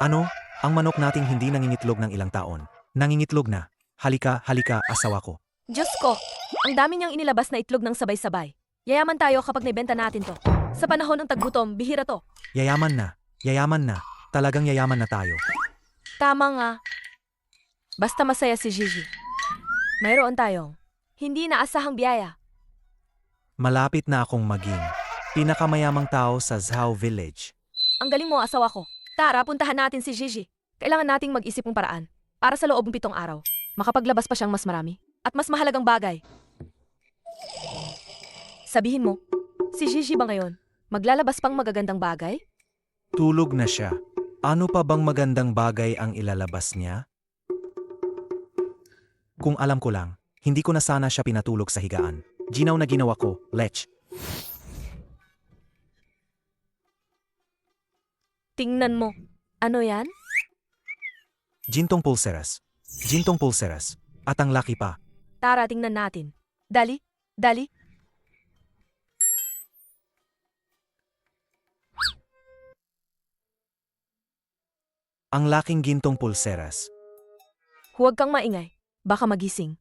Ano? Ang manok nating hindi nangingitlog ng ilang taon. Nangingitlog na. Halika, halika, asawa ko. Diyos ko, ang dami niyang inilabas na itlog ng sabay-sabay. Yayaman tayo kapag naibenta natin to. Sa panahon ng taggutom, bihira to. Yayaman na. Yayaman na. Talagang yayaman na tayo. Tama nga. Basta masaya si Gigi. Mayroon tayong hindi naasahang biyaya. Malapit na akong maging pinakamayamang tao sa Zhao Village. Ang galing mo, asawa ko. Tara, puntahan natin si Gigi. Kailangan nating mag-isip ng paraan para sa loob ng 7 araw. Makapaglabas pa siyang mas marami at mas mahalagang bagay. Sabihin mo, si Gigi ba ngayon maglalabas pang magagandang bagay? Tulog na siya. Ano pa bang magandang bagay ang ilalabas niya? Kung alam ko lang, hindi ko na sana siya pinatulog sa higaan. Ginaw na ginawa ko, lech. Tingnan mo. Ano yan? Gintong pulseras. Gintong pulseras. At ang laki pa. Tara, tingnan natin. Dali, dali. Ang laking gintong pulseras. Huwag kang maingay. Baka magising.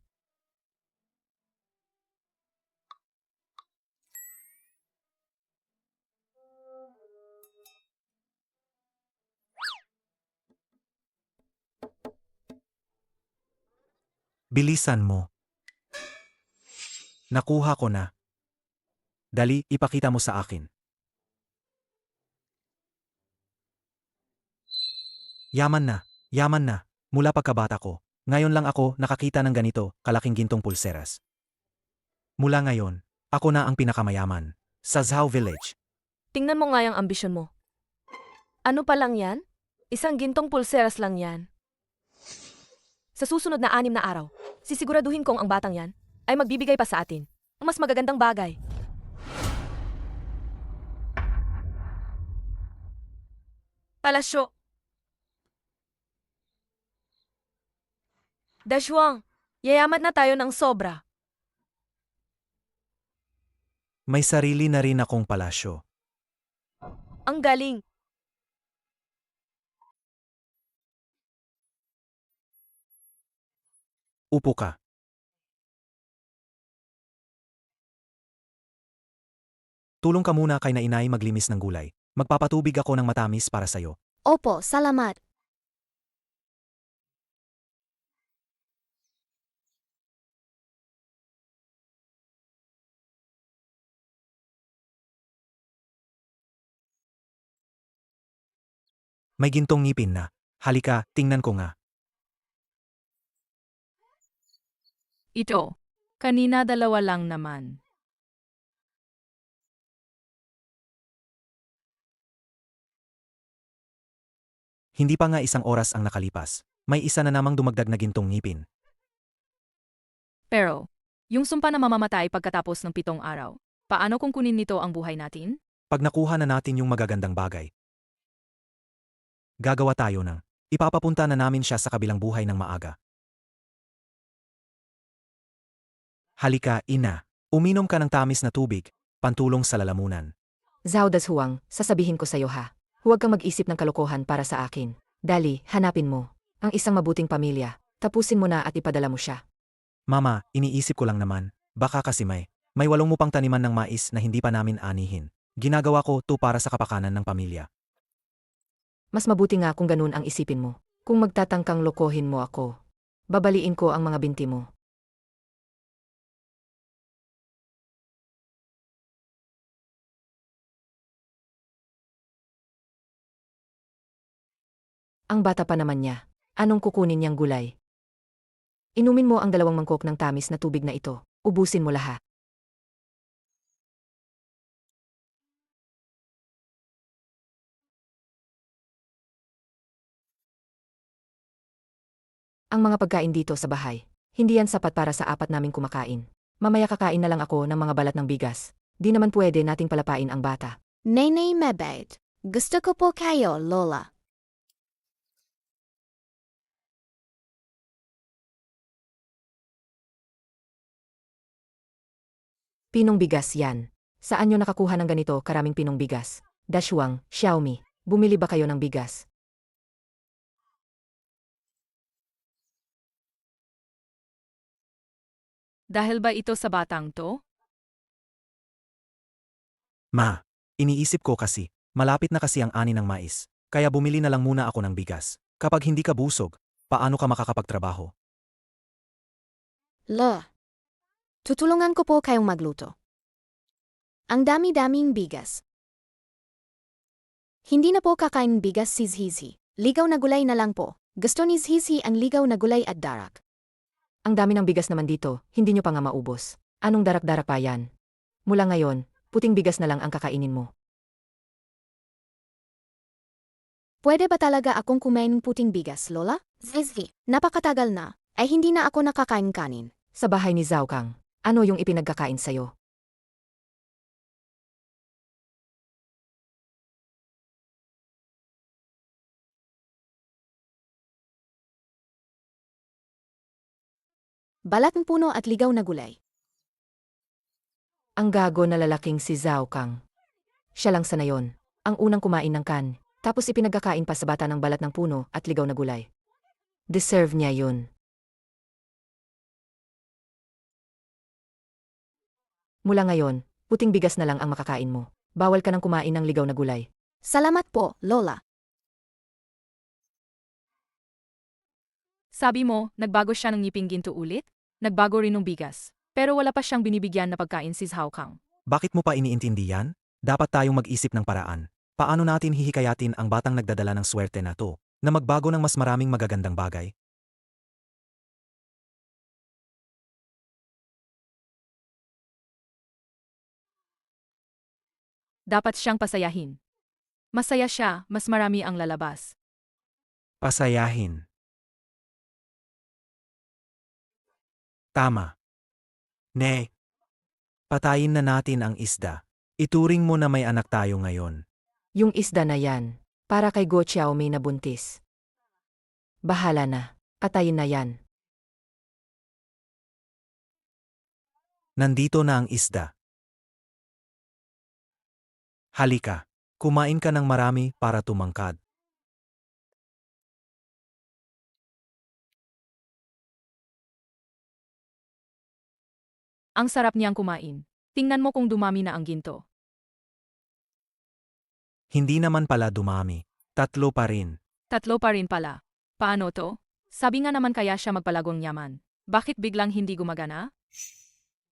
Bilisan mo. Nakuha ko na. Dali, ipakita mo sa akin. Yaman na, yaman na. Mula pagkabata ko. Ngayon lang ako nakakita ng ganito, kalaking gintong pulseras. Mula ngayon, ako na ang pinakamayaman. Sa Zhao Village. Tingnan mo nga yung ambisyon mo. Ano pa lang yan? Isang gintong pulseras lang yan. Sa susunod na 6 na araw, sisiguraduhin kong ang batang yan ay magbibigay pa sa atin ng mas magagandang bagay. Palasyo. Dashwang, yayaman na tayo ng sobra. May sarili na rin akong palasyo. Ang galing. Upo ka. Tulong ka muna kay na inay maglimis ng gulay. Magpapatubig ako ng matamis para sa'yo. Opo, salamat. May gintong ngipin na. Halika, tingnan ko nga. Ito. Kanina 2 lang naman. Hindi pa nga 1 oras ang nakalipas. May isa na namang dumagdag na gintong ngipin. Pero, yung sumpa na mamamatay pagkatapos ng 7 araw, paano kung kunin nito ang buhay natin? Pag nakuha na natin yung magagandang bagay, gagawa tayo ng ipapapunta na namin siya sa kabilang buhay ng maaga. Halika, ina. Uminom ka ng tamis na tubig, pantulong sa lalamunan. Zhao Dashuang, sasabihin ko sa'yo ha. Huwag kang mag-isip ng kalokohan para sa akin. Dali, hanapin mo ang isang mabuting pamilya. Tapusin mo na at ipadala mo siya. Mama, iniisip ko lang naman, baka kasi may walong mo pang taniman ng mais na hindi pa namin anihin. Ginagawa ko to para sa kapakanan ng pamilya. Mas mabuti nga kung ganun ang isipin mo. Kung magtatangkang lokohin mo ako, babaliin ko ang mga binti mo. Ang bata pa naman niya. Anong kukunin niyang gulay? Inumin mo ang 2 mangkok ng tamis na tubig na ito. Ubusin mo lahat. Ang mga pagkain dito sa bahay, hindi yan sapat para sa 4 naming kumakain. Mamaya kakain na lang ako ng mga balat ng bigas. Di naman pwede nating palapain ang bata. Nene mebait. Gusto ko po kayo, Lola. Pinong bigas yan. Saan nyo nakakuha ng ganito karaming pinong bigas? Dashwang, Xiaomi, bumili ba kayo ng bigas? Dahil ba ito sa batang to? Ma, iniisip ko kasi, malapit na kasi ang ani ng mais. Kaya bumili na lang muna ako ng bigas. Kapag hindi ka busog, paano ka makakapagtrabaho? Lo. Tutulungan ko po kayong magluto. Ang dami-daming bigas. Hindi na po kakain bigas si Zizi. Ligaw na gulay na lang po. Gusto ni Zizi ang ligaw na gulay at darak. Ang dami ng bigas naman dito, hindi nyo pa nga maubos. Anong darak-darak pa yan? Mula ngayon, puting bigas na lang ang kakainin mo. Pwede ba talaga akong kumain ng puting bigas, Lola? Zizi, napakatagal na, ay hindi na ako nakakain kanin. Sa bahay ni Zhao Kang, ano yung ipinagkakain sa'yo? Balat ng puno at ligaw na gulay. Ang gago na lalaking si Zhao Kang. Siya lang sana yon, ang unang kumain ng kan, tapos ipinagkakain pa sa bata ng balat ng puno at ligaw na gulay. Deserve niya yun. Mula ngayon, puting bigas na lang ang makakain mo. Bawal ka nang kumain ng ligaw na gulay. Salamat po, Lola. Sabi mo, nagbago siya ng ngiping ginto ulit? Nagbago rin ng bigas. Pero wala pa siyang binibigyan na pagkain si Zhao Kang. Bakit mo pa iniintindi yan? Dapat tayong mag-isip ng paraan. Paano natin hihikayatin ang batang nagdadala ng swerte na to, na magbago ng mas maraming magagandang bagay? Dapat siyang pasayahin. Masaya siya, mas marami ang lalabas. Pasayahin. Tama. Ne. Patayin na natin ang isda. Ituring mo na may anak tayo ngayon. Yung isda na yan, para kay Go Xiao may nabuntis. Bahala na, patayin na yan. Nandito na ang isda. Halika, kumain ka ng marami para tumangkad. Ang sarap niyang kumain. Tingnan mo kung dumami na ang ginto. Hindi naman pala dumami. 3 pa rin. 3 pa rin pala. Paano to? Sabi nga naman kaya siya magpalagong yaman. Bakit biglang hindi gumagana?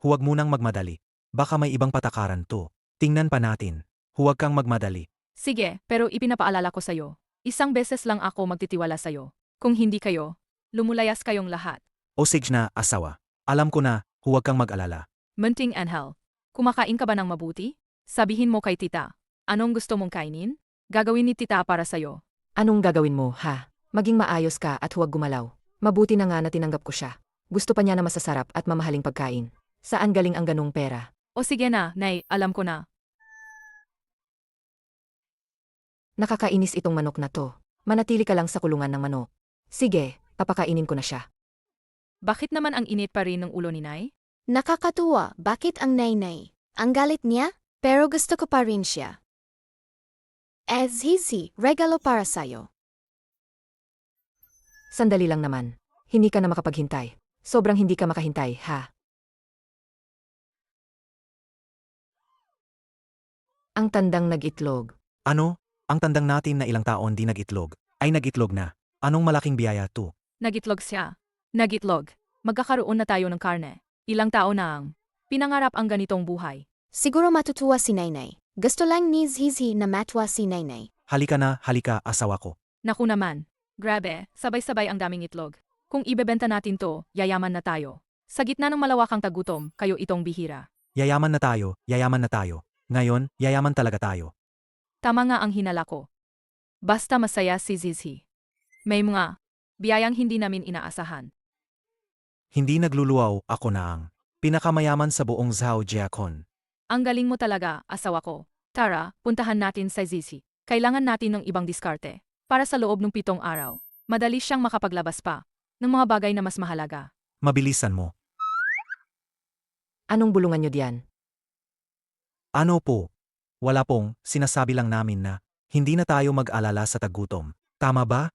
Huwag munang magmadali. Baka may ibang patakaran to. Tingnan pa natin. Huwag kang magmadali. Sige, pero ipinapaalala ko sa'yo. Isang beses lang ako magtitiwala sa'yo. Kung hindi kayo, lumulayas kayong lahat. O sige na, asawa. Alam ko na, huwag kang mag-alala. Munting Angel, kumakain ka ba ng mabuti? Sabihin mo kay tita. Anong gusto mong kainin? Gagawin ni tita para sa'yo. Anong gagawin mo, ha? Maging maayos ka at huwag gumalaw. Mabuti na nga na tinanggap ko siya. Gusto pa niya na masasarap at mamahaling pagkain. Saan galing ang ganung pera? O sige na, Nay, alam ko na. Nakakainis itong manok na to. Manatili ka lang sa kulungan ng manok. Sige, papakainin ko na siya. Bakit naman ang init pa rin ng ulo ni Nay? Nakakatuwa, bakit ang nainay? Ang galit niya? Pero gusto ko pa rin siya. As Zizi, regalo para sa'yo. Sandali lang naman. Hindi ka na makapaghintay. Sobrang hindi ka makahintay, ha? Ang tandang nag-itlog. Ano? Ang tandang natin na ilang taon di nag-itlog, ay nag-itlog na. Anong malaking biyaya to? Nagitlog siya. Nagitlog. Magkakaroon na tayo ng karne. Ilang tao na ang pinangarap ang ganitong buhay. Siguro matutuwa si Nainay. Gusto lang ni Zizi na matwa si Nainay. Halika na, halika, asawa ko. Naku naman. Grabe, sabay-sabay ang daming itlog. Kung ibebenta natin to, yayaman na tayo. Sa gitna ng malawakang tagutom, kayo itong bihira. Yayaman na tayo, yayaman na tayo. Ngayon, yayaman talaga tayo. Tama nga ang hinala ko. Basta masaya si Zizi. May mga biyayang hindi namin inaasahan. Hindi nagluluwaw, ako na ang pinakamayaman sa buong Zhao Jiakon. Ang galing mo talaga, asawa ko. Tara, puntahan natin sa Zizi. Kailangan natin ng ibang diskarte. Para sa loob ng 7 araw, madali siyang makapaglabas pa ng mga bagay na mas mahalaga. Mabilisan mo. Anong bulungan nyo diyan? Ano po? Wala pong, sinasabi lang namin na hindi na tayo mag-alala sa tagutom. Tama ba?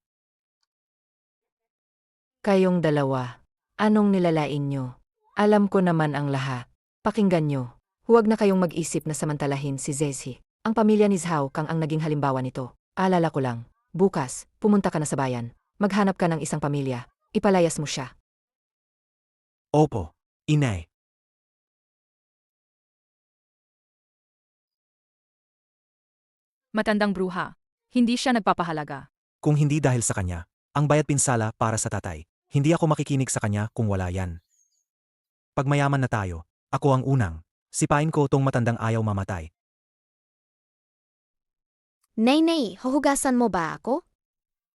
Kayong dalawa. Anong nilalain nyo? Alam ko naman ang lahat. Pakinggan nyo. Huwag na kayong mag-isip na samantalahin si Zesi. Ang pamilya ni Zhao Kang ang naging halimbawa nito. Alala ko lang. Bukas, pumunta ka na sa bayan. Maghanap ka ng isang pamilya. Ipalayas mo siya. Opo, inay. Matandang bruha. Hindi siya nagpapahalaga. Kung hindi dahil sa kanya, ang bayad pinsala para sa tatay. Hindi ako makikinig sa kanya kung wala yan. Pag mayaman na tayo, ako ang unang. Sipain ko tong matandang ayaw mamatay. Nay, huhugasan mo ba ako?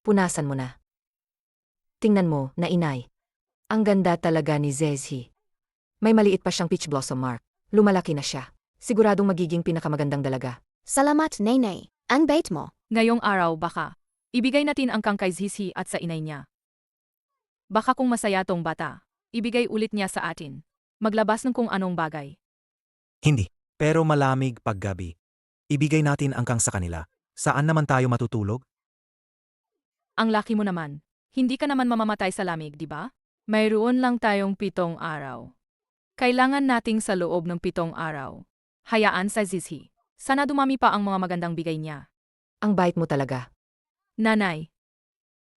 Punasan mo na. Tingnan mo, na inay. Ang ganda talaga ni Zesi. May maliit pa siyang peach blossom mark. Lumalaki na siya. Siguradong magiging pinakamagandang dalaga. Salamat, Nay. Ang bait mo. Ngayong araw baka. Ibigay natin ang kang kay Zizi at sa inay niya. Baka kung masaya tong bata, ibigay ulit niya sa atin. Maglabas ng kung anong bagay. Hindi. Pero malamig paggabi. Ibigay natin ang kang sa kanila. Saan naman tayo matutulog? Ang laki mo naman. Hindi ka naman mamamatay sa lamig, di ba? Mayroon lang tayong 7 araw. Kailangan nating sa loob ng 7 araw. Hayaan sa Zizi. Sana dumami pa ang mga magandang bigay niya. Ang bait mo talaga. Nanay.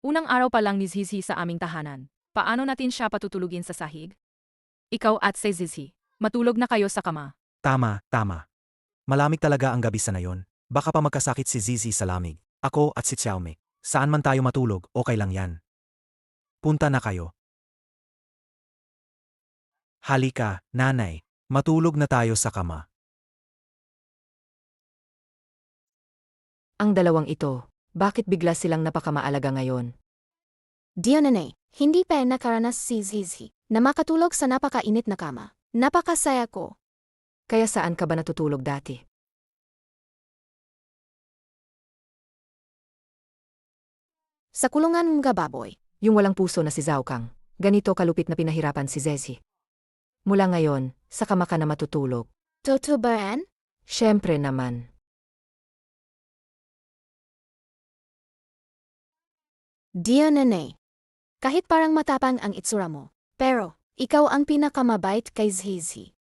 Unang araw pa lang ni Zizi sa aming tahanan. Paano natin siya patutulugin sa sahig? Ikaw at si Zizi, matulog na kayo sa kama. Tama. Malamig talaga ang gabi sa nayon. Baka pa magkasakit si Zizi sa lamig. Ako at si Xiaomi. Saan man tayo matulog, okay lang yan. Punta na kayo. Halika, nanay. Matulog na tayo sa kama. Ang dalawang ito, bakit bigla silang napakamaalaga ngayon? Nanay, hindi pa nakaranas si Zizi na makatulog sa napakainit na kama. Napakasaya ko. Kaya saan ka ba natutulog dati? Sa kulungan mga baboy. Yung walang puso na si Zhao Kang. Ganito kalupit na pinahirapan si Zesi. Mula ngayon, sa kama ka na matutulog. Totoo ba yan? Siyempre naman. Nanay. Kahit parang matapang ang itsura mo, pero ikaw ang pinakamabait kay Zizi.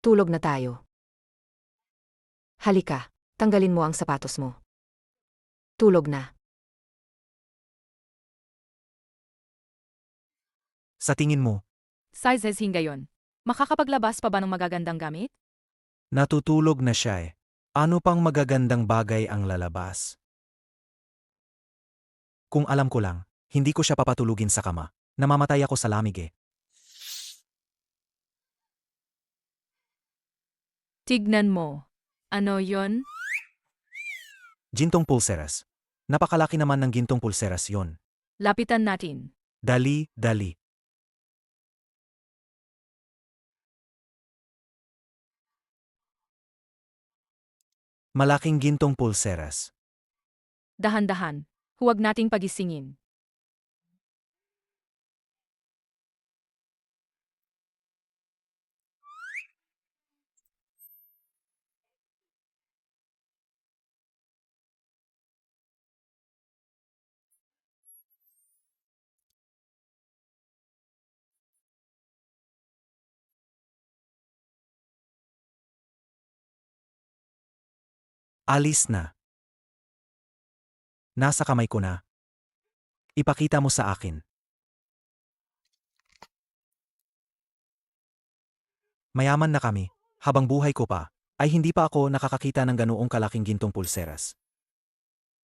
Tulog na tayo. Halika, tanggalin mo ang sapatos mo. Tulog na. Sa tingin mo, Sa Zizi ngayon, makakapaglabas pa ba ng magagandang gamit? natutulog na siya eh. Ano pang magagandang bagay ang lalabas? Kung alam ko lang, hindi ko siya papatulugin sa kama. Namamatay ako sa lamig eh. Tignan mo. Ano yon? Gintong pulseras. Napakalaki naman ng gintong pulseras yon. Lapitan natin. Dali. Malaking gintong pulseras. Dahan-dahan. Huwag nating pagisingin. Alis na. Nasa kamay ko na. Ipakita mo sa akin. Mayaman na kami, habang buhay ko pa, ay hindi pa ako nakakakita ng ganoong kalaking gintong pulseras.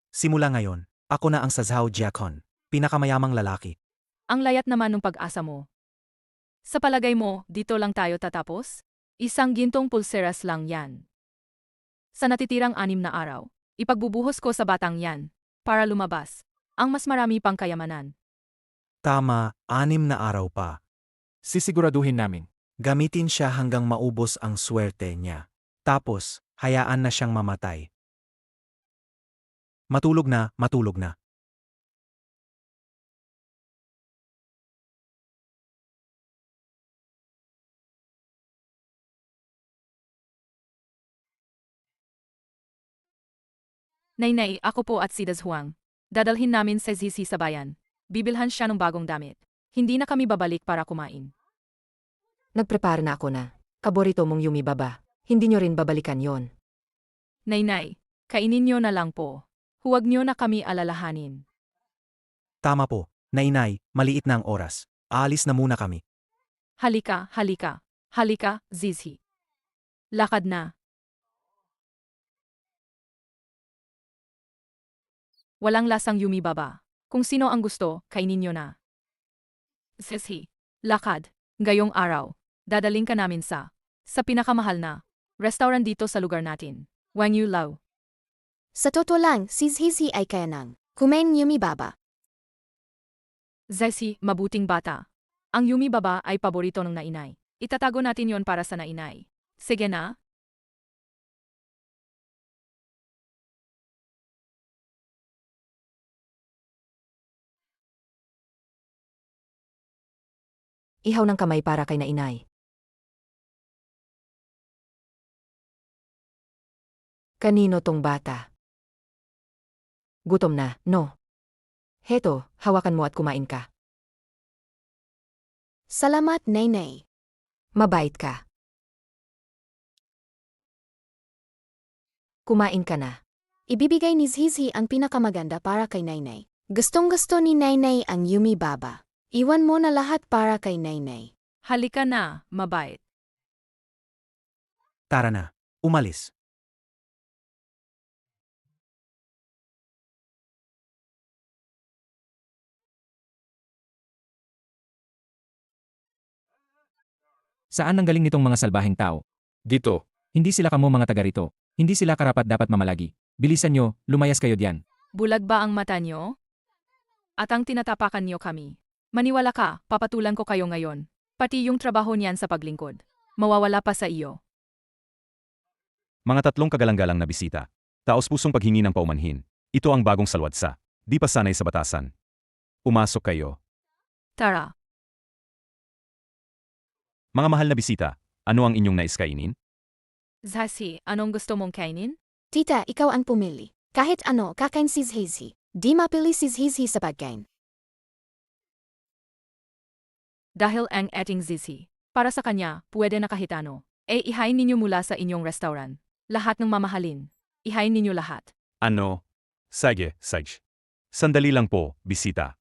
Simula ngayon, ako na ang sa Zhao Jiakon, pinakamayamang lalaki. Ang layat naman ng pag-asa mo. Sa palagay mo, dito lang tayo tatapos? Isang gintong pulseras lang yan. Sa natitirang 6 na araw, ipagbubuhos ko sa batang yan, para lumabas, ang mas marami pang kayamanan. Tama, 6 na araw pa. Sisiguraduhin namin. Gamitin siya hanggang maubos ang swerte niya. Tapos, hayaan na siyang mamatay. Matulog na. Nainay, ako po at si Dazhuang. Dadalhin namin sa Zizi sa bayan. Bibilhan siya ng bagong damit. Hindi na kami babalik para kumain. Nagprepare na ako na. Paborito mong Yumi Baba. Hindi nyo rin babalikan yon. Nainay, kainin nyo na lang po. Huwag nyo na kami alalahanin. Tama po, nainay, maliit na ang oras. Aalis na muna kami. Halika, halika. Halika, Zizi. Lakad na. Walang lasang Yumi Baba. Kung sino ang gusto, kainin nyo na. Zizi. Lakad. Gayong araw. Dadaling ka namin sa pinakamahal na restaurant dito sa lugar natin. Wang Yu Lao. Sa totoo lang, si Zizi ay kaya nang kumain Yumi Baba. Zizi, mabuting bata. Ang Yumi Baba ay paborito ng nainay. Itatago natin yon para sa nainay. Sige na. Ihaw ng kamay para kay nainay. Kanino tong bata? Gutom na, no? Heto, hawakan mo at kumain ka. Salamat, Nainay. Mabait ka. Kumain ka na. Ibibigay ni Zizi ang pinakamaganda para kay Nainay. Gustong-gusto ni Nainay ang Yumi Baba. Iwan mo na lahat para kay Nainay. Halika na, mabait. Tara na, umalis. Saan ang galing nitong mga salbaheng tao? Dito. Hindi sila kamo mga taga rito. Hindi sila karapat-dapat mamalagi. Bilisan nyo, lumayas kayo diyan. Bulag ba ang mata nyo? At ang tinatapakan nyo kami. Maniwala ka, papatulan ko kayo ngayon. Pati yung trabaho niyan sa paglingkod. Mawawala pa sa iyo. Mga tatlong kagalang-galang na bisita. Taos-pusong paghingi ng paumanhin. Ito ang bagong salwadsa. Di pa sanay sa batasan. Pumasok kayo. Tara, Mga mahal na bisita, ano ang inyong nais kainin? Zizi, anong gusto mong kainin? Tita, ikaw ang pumili. Kahit ano, kakain si Zizi. Di mapili si Zizi sa pagkain. Dahil ang ating Zizi, para sa kanya, pwede na kahit ano. Ihain ninyo mula sa inyong restaurant. Lahat ng mamahalin. Ihain ninyo lahat. Ano? Sige. Sandali lang po, bisita.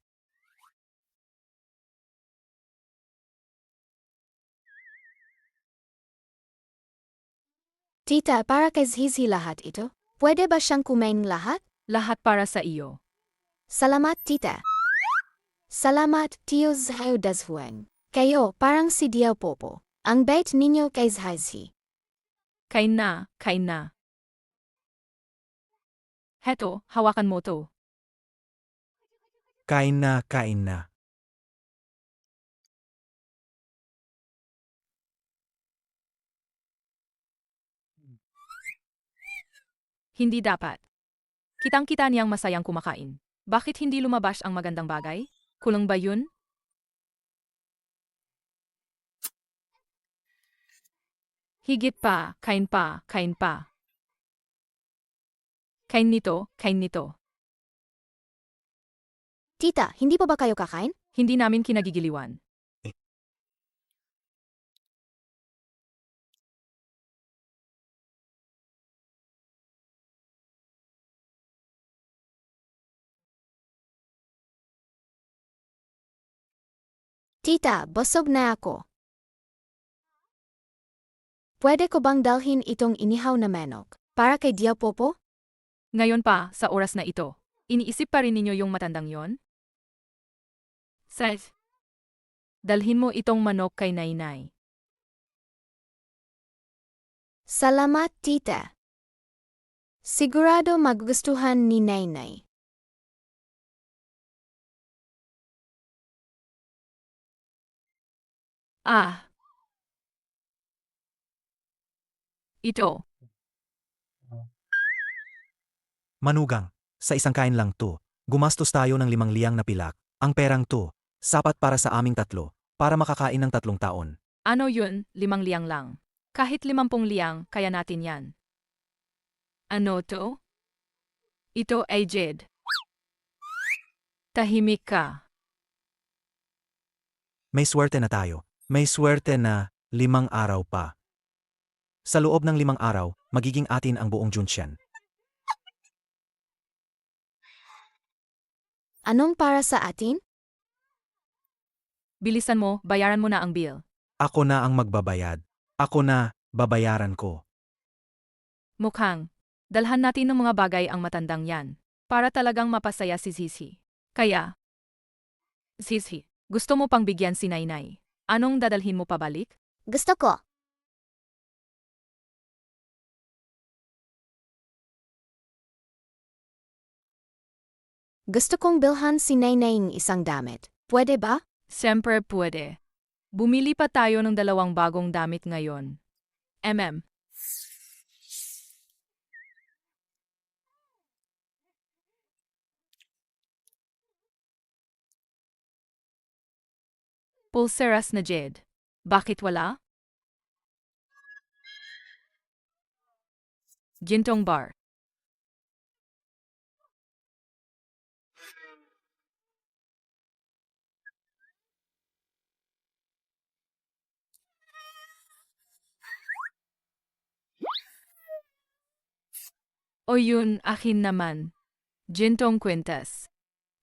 Tita, para kay Zizi lahat ito? Pwede ba siyang kumain lahat? Lahat para sa iyo. Salamat, tita. Salamat, Tio Zhao Dazhuang. Kayo, parang si Diao Popo. Ang bait ninyo kay Zizi. Kain na, kain na. Heto, hawakan mo to. Kain na, kain na. Hindi dapat. Kitang-kita niyang masayang kumakain. Bakit hindi lumabas ang magandang bagay? Kulang ba yun? Higit pa, kain pa, kain pa. Kain nito, kain nito. Tita, hindi pa ba kayo kakain? Hindi namin kinagigiliwan. Tita, busog na ako. Pwede ko bang dalhin itong inihaw na manok para kay Diao Popo? Ngayon pa, sa oras na ito, iniisip pa rin ninyo yung matandang yon? Seth, dalhin mo itong manok kay Nainay. Salamat, tita. Sigurado magugustuhan ni Nainay. Ah. Ito. Manugang, sa isang kain lang to. Gumastos tayo ng 5 na pilak. Ang perang to, sapat para sa aming tatlo, para makakain ng 3 taon. Ano yun, 5 liang lang. Kahit 50 liang, kaya natin yan. Ano to? Ito ay Jed. Tahimik ka. May swerte na tayo. May swerte na 5 araw pa. Sa loob ng 5 araw, magiging atin ang buong Junxian. Anong para sa atin? Bilisan mo, bayaran mo na ang bill. Ako na ang magbabayad. Ako na, babayaran ko. Mukhang, dalhan natin ng mga bagay ang matandang yan. Para talagang mapasaya si Zizi. Kaya, Zizi, gusto mo pang bigyan si Nainay? Anong dadalhin mo pabalik? Gusto ko. Gusto kong bilhan si Nainay ng isang damit. Pwede ba? Siyempre pwede. Bumili pa tayo ng 2 bagong damit ngayon. Pulseras na jade. Bakit wala? Gintong bar. O yun, akin naman. Gintong kwintas.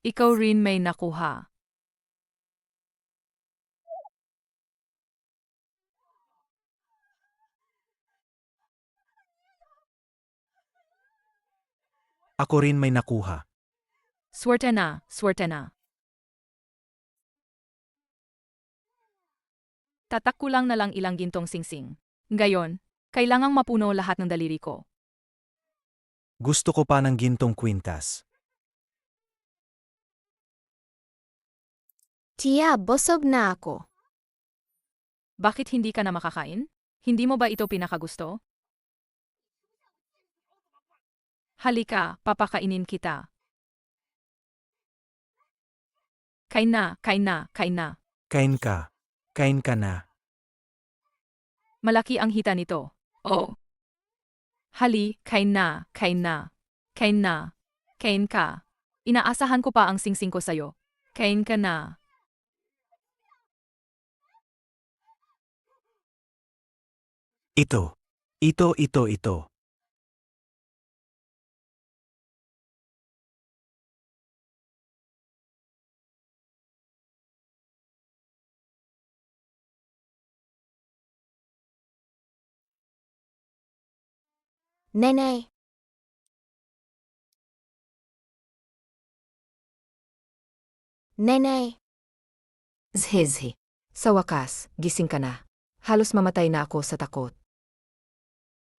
Ikaw rin may nakuha. Ako rin may nakuha. Swerte na, swerte na. Tatakkulang na lang ilang gintong singsing. Ngayon, kailangang mapuno lahat ng daliri ko. Gusto ko pa ng gintong kwintas. Tia, busog na ako. Bakit hindi ka na makakain? Hindi mo ba ito pinakagusto? Halika, papakainin kita. Kain na, kain na, kain na. Kain ka. Kain ka na. Malaki ang hita nito. Oh. Hali, kain na, kain na. Kain na. Kain ka. Inaasahan ko pa ang singsing ko sa'yo. Kain ka na. Ito. Ito. Nenay. Nenay. Zhezhi. Sa wakas, gising ka na. Halos mamatay na ako sa takot.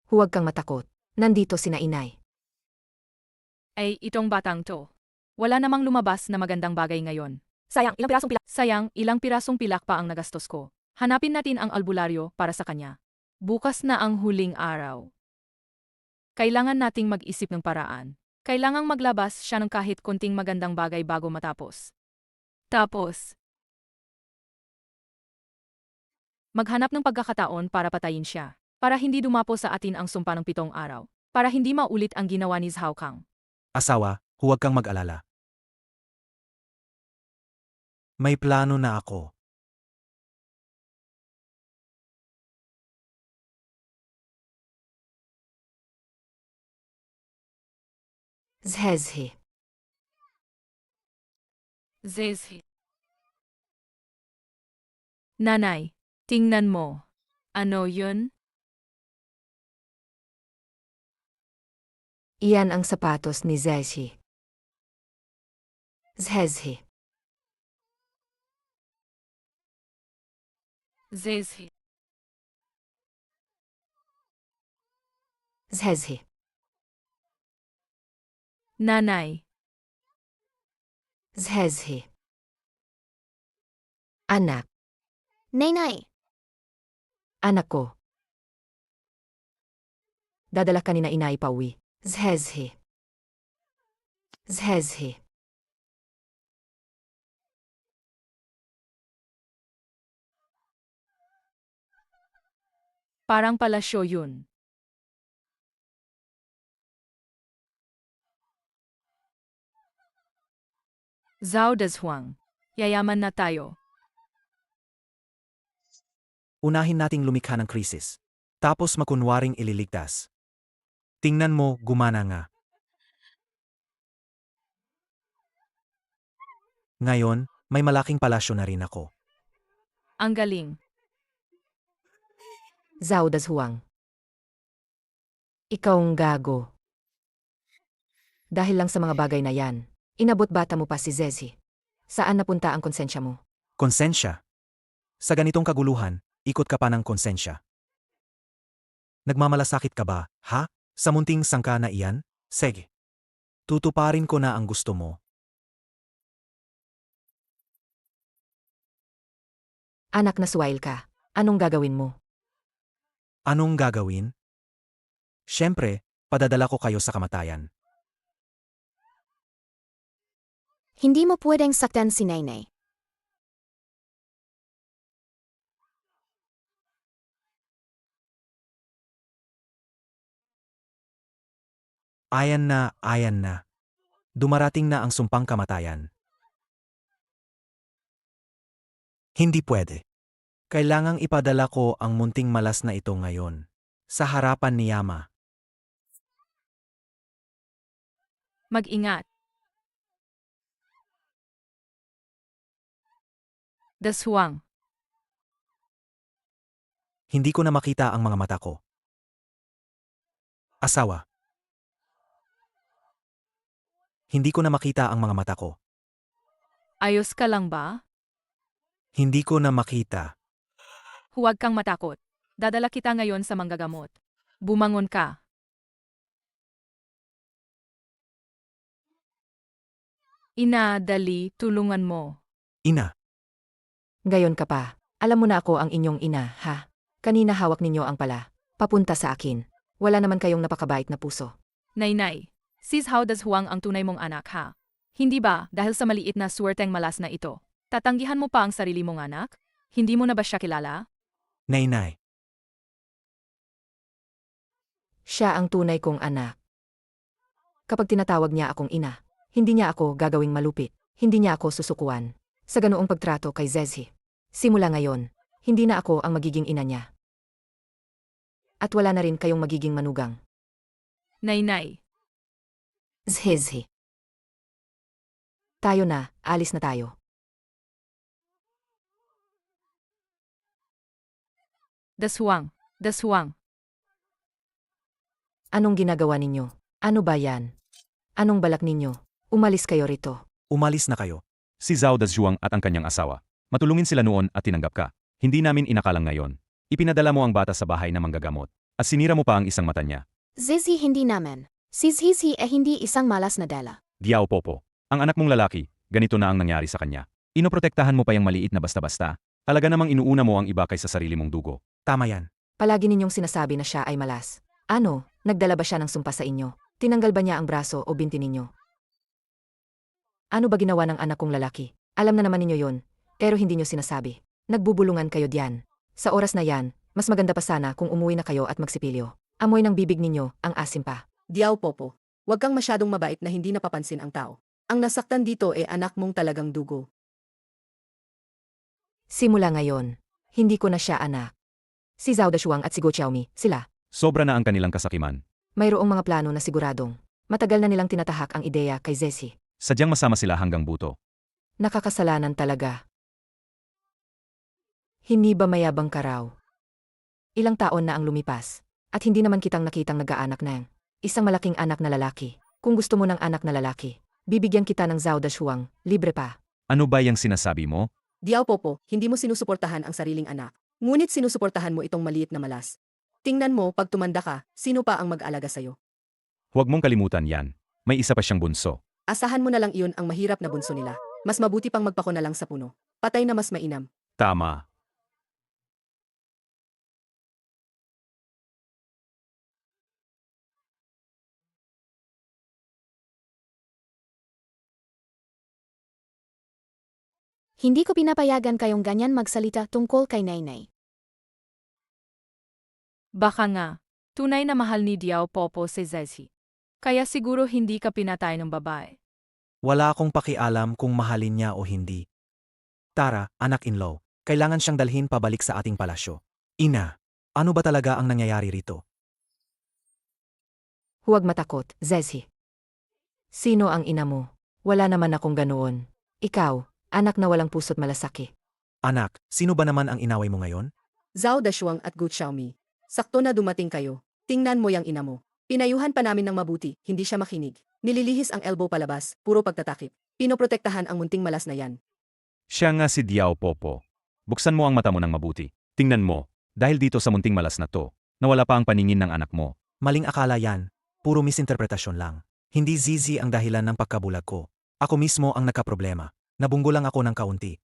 Huwag kang matakot. Nandito sina inay. Ay, itong batang to. Wala namang lumabas na magandang bagay ngayon. Sayang, ilang pirasong pilak Pa ang nagastos ko. Hanapin natin ang albularyo para sa kanya. Bukas na ang huling araw. Kailangan nating mag-isip ng paraan. Kailangang maglabas siya ng kahit konting magandang bagay bago matapos. Tapos, maghanap ng pagkakataon para patayin siya. Para hindi dumapo sa atin ang sumpa ng 7 araw. Para hindi maulit ang ginawa ni Zhao Kang. Asawa, huwag kang mag-alala. May plano na ako. Zhezhi. Zezhi. Nanay, tingnan mo. Ano yun? Iyan ang sapatos ni Zhezhi. Zhezhi. Zezhi. Zhezhi. Nanay. Zhezhi. Anak. Nenay. Anak ko. Dadala ka ni na inay pauwi. Zhezhi. Zhezhi. Parang palasyo yun. Zhao Dezhuang. Yayaman na tayo. unahin nating lumikha ng krisis. Tapos makunwaring ililigtas. Tingnan mo, gumana nga. Ngayon, may malaking palasyo na rin ako. Ang galing. Zhao Dashuang. Ikaw ang gago. Dahil lang sa mga bagay na yan, inabot bata mo pa si Zezi. Saan napunta ang konsensya mo? Konsensya. Sa ganitong kaguluhan, ikot ka pa ng konsensya. Nagmamalasakit ka ba, ha? Sa munting sangka na iyan? Sige. Tutuparin ko na ang gusto mo. Anak na suwail ka. Anong gagawin mo? Anong gagawin? Siyempre, padadala ko kayo sa kamatayan. Hindi mo pwedeng saktan si Nainay. Ayan na, ayan na. Dumarating na ang sumpang kamatayan. Hindi pwede. Kailangang ipadala ko ang munting malas na ito ngayon. Sa harapan ni Yama. Mag-ingat. Dashuang. Hindi ko na makita ang mga mata ko. Asawa. Hindi ko na makita ang mga mata ko. Ayos ka lang ba? Hindi ko na makita. Huwag kang matakot. Dadala kita ngayon sa manggagamot. Bumangon ka. Ina, dali, tulungan mo. Ina, Gayon ka pa. Alam mo na ako ang inyong ina, ha? Kanina hawak ninyo ang pala. Papunta sa akin. Wala naman kayong napakabait na puso. Nainay, si Zhao Dashuang ang tunay mong anak ha? Hindi ba dahil sa maliit na suwerteng malas na ito? Tatanggihan mo pa ang sarili mong anak? Hindi mo na ba siya kilala? Nainay. Siya ang tunay kong anak. Kapag tinatawag niya akong ina, hindi niya ako gagawing malupit. Hindi niya ako susukuan. Sa ganoong pagtrato kay Zezi. Simula ngayon, hindi na ako ang magiging ina niya. At wala na rin kayong magiging manugang. Nainay, Zezi. Tayo na, alis na tayo. Dashuang, Dashuang. Anong ginagawa ninyo? Ano ba yan? Anong balak ninyo? Umalis kayo rito. Umalis na kayo. Si Zhao Dashuang at ang kanyang asawa. Matulungin sila noon at tinanggap ka. Hindi namin inakalang ngayon. Ipinadala mo ang bata sa bahay na manggagamot. At sinira mo pa ang isang mata niya. Zizi hindi naman. Si Zizi hindi isang malas na dala. Diao Popo. Ang anak mong lalaki, ganito na ang nangyari sa kanya. Inoprotektahan mo pa yung maliit na basta-basta. Talaga namang inuuna mo ang iba kaysa sarili mong dugo. Tama yan. Palagi ninyong sinasabi na siya ay malas. Ano, nagdala ba siya ng sumpa sa inyo? Tinanggal ba niya ang braso o binti ninyo? Ano ba ginawa ng anak kong lalaki? Alam na naman ninyo yon, pero hindi nyo sinasabi. Nagbubulungan kayo diyan. Sa oras na yan, mas maganda pa sana kung umuwi na kayo at magsipilyo. Amoy ng bibig ninyo, ang asim pa. Diaw Popo, huwag kang masyadong mabait na hindi napapansin ang tao. Ang nasaktan dito anak mong talagang dugo. Simula ngayon, hindi ko na siya anak. Si Zhao Dashuang at si Go Xiaomi, sila. Sobra na ang kanilang kasakiman. Mayroong mga plano na siguradong. Matagal na nilang tinatahak ang ideya kay Zesi. Sadyang masama sila hanggang buto. Nakakasalanan talaga. Hindi ba mayabang ka raw? Ilang taon na ang lumipas, at hindi naman kitang nakitang nag-aanak ng isang malaking anak na lalaki. Kung gusto mo ng anak na lalaki, bibigyan kita ng Zhao Dashuang, libre pa. Ano ba yung sinasabi mo? Diaw Popo, hindi mo sinusuportahan ang sariling anak. Ngunit sinusuportahan mo itong maliit na malas. Tingnan mo, pag tumanda ka, sino pa ang mag-alaga sa'yo? Huwag mong kalimutan yan. May isa pa siyang bunso. Asahan mo na lang iyon ang mahirap na bunso nila. Mas mabuti pang magpako na lang sa puno. Patay na mas mainam. Tama. Hindi ko pinapayagan kayong ganyan magsalita tungkol kay Nainay. Baka nga, tunay na mahal ni Diao Popo si Zezi. Kaya siguro hindi ka pinatay ng babae. Wala akong pakialam kung mahalin niya o hindi. Tara, anak-in-law, kailangan siyang dalhin pabalik sa ating palasyo. Ina, ano ba talaga ang nangyayari rito? Huwag matakot, Zezi. Sino ang ina mo? Wala naman akong ganoon. Ikaw, anak na walang puso't malasaki. Anak, sino ba naman ang inaway mo ngayon? Zhao Dashuang at Gu Xiaomi. Sakto na dumating kayo. Tingnan mo yang ina mo. Pinayuhan pa namin ng mabuti, hindi siya makinig. Nililihis ang elbow palabas, puro pagtatakip. Pinoprotektahan ang munting malas na yan. Siya nga si Diao Popo. Buksan mo ang mata mo ng mabuti. Tingnan mo, dahil dito sa munting malas na to, nawala pa ang paningin ng anak mo. Maling akala yan. Puro misinterpretasyon lang. Hindi Zizi ang dahilan ng pagkabulag ko. Ako mismo ang nagkaproblema. Nabunggo lang ako ng kaunti.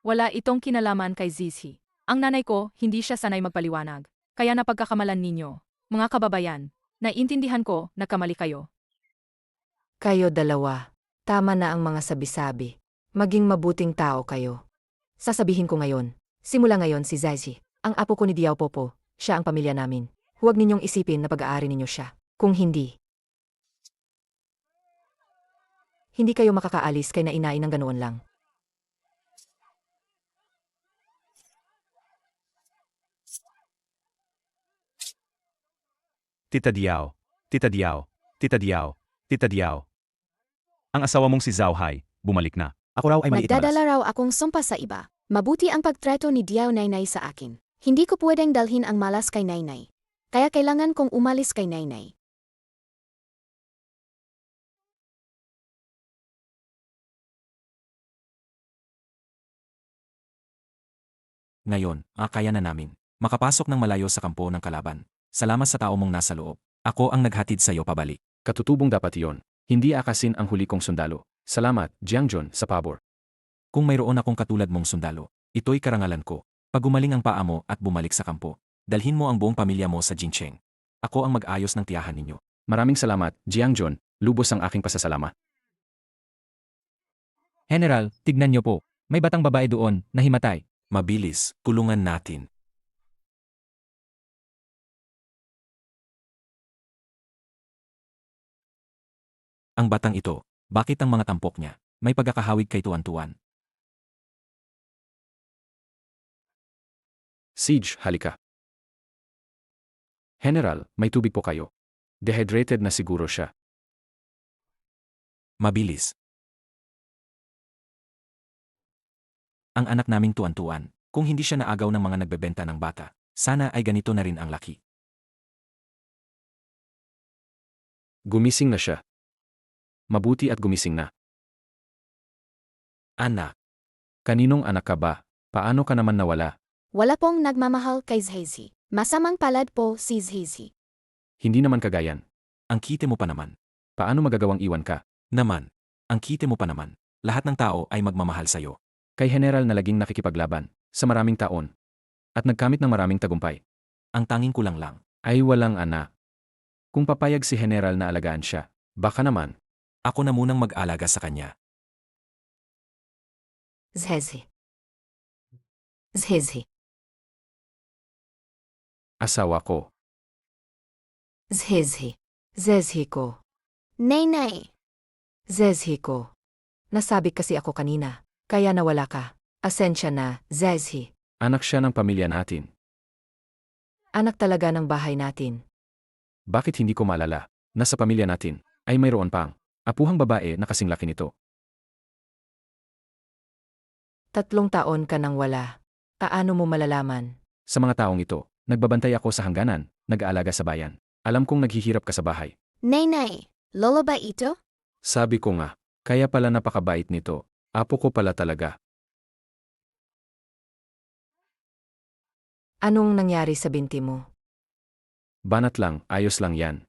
Wala itong kinalaman kay Zizi. Ang nanay ko, hindi siya sanay magpaliwanag. Kaya napagkakamalan ninyo. Mga kababayan, naiintindihan ko na kamali kayo. Kayo dalawa, tama na ang mga sabi-sabi. Maging mabuting tao kayo. Sasabihin ko ngayon, simula ngayon si Zezi, ang apo ko ni Diao Popo, siya ang pamilya namin. Huwag ninyong isipin na pag-aari ninyo siya. Kung hindi, hindi kayo makakaalis kay nainain ng ganoon lang. Tita Diao, Tita Diao, Tita Diao, Tita Diao. Ang asawa mong si Zhao Hai, bumalik na. Ako raw ay maliit na Magdadala malas. raw akong sumpa sa iba. Mabuti ang pagtrato ni Diao Nainay sa akin. Hindi ko pwedeng dalhin ang malas kay Nainay. Kaya kailangan kong umalis kay Nainay. Ngayon, kaya na namin. Makapasok ng malayo sa kampo ng kalaban. Salamat sa tao mong nasa loob. Ako ang naghatid sa iyo pabalik. Katutubong dapat iyon. Hindi akasin ang huli kong sundalo. Salamat, Jiangjun, sa pabor. Kung mayroon akong katulad mong sundalo, ito'y karangalan ko. Pag gumaling ang paa mo at bumalik sa kampo, dalhin mo ang buong pamilya mo sa Jincheng. Ako ang mag-ayos ng tiyahan ninyo. Maraming salamat, Jiangjun. Lubos ang aking pasasalamat. General, tignan niyo po. May batang babae doon na himatay. Mabilis, tulungan natin. Ang batang ito, bakit ang mga tampok niya? May pagkakahawig kay Tuan-Tuan. Siege, halika. General, may tubig po kayo. Dehydrated na siguro siya. Mabilis. Ang anak naming Tuan-Tuan, kung hindi siya naagaw ng mga nagbebenta ng bata, sana ay ganito na rin ang laki. Gumising na siya. Mabuti at gumising na. Anak, Kaninong anak ka ba? Paano ka naman nawala? Wala pong nagmamahal kay Zhezi. Masamang palad po si Zhezi. Hindi naman kagayan. ang kite mo pa naman. Paano magagawang iwan ka? Naman, ang kite mo pa naman. Lahat ng tao ay magmamahal sa'yo. Kay General na laging nakikipaglaban sa maraming taon at nagkamit ng maraming tagumpay. Ang tanging kulang lang. Ay walang anak. Kung papayag si General na alagaan siya, baka naman. Ako na munang mag-alaga sa kanya. Zhezi. Zhezi. Asawa ko. Zhezi. Zhezi ko. Nay-nay. Zhezi ko. Nasabi kasi ako kanina, kaya nawala ka. Asensya na, Zhezi. Anak siya ng pamilya natin. Anak talaga ng bahay natin. Bakit hindi ko maalala na sa pamilya natin ay mayroon pang apuhang babae na kasing laki nito? 3 taon ka nang wala. Paano mo malalaman? Sa mga taong ito, nagbabantay ako sa hangganan, nag-aalaga sa bayan. Alam kong naghihirap ka sa bahay. Nay-nay. Lolo ba ito? Sabi ko nga, kaya pala napakabait nito. Apo ko pala talaga. Anong nangyari sa binti mo? Banat lang, ayos lang yan.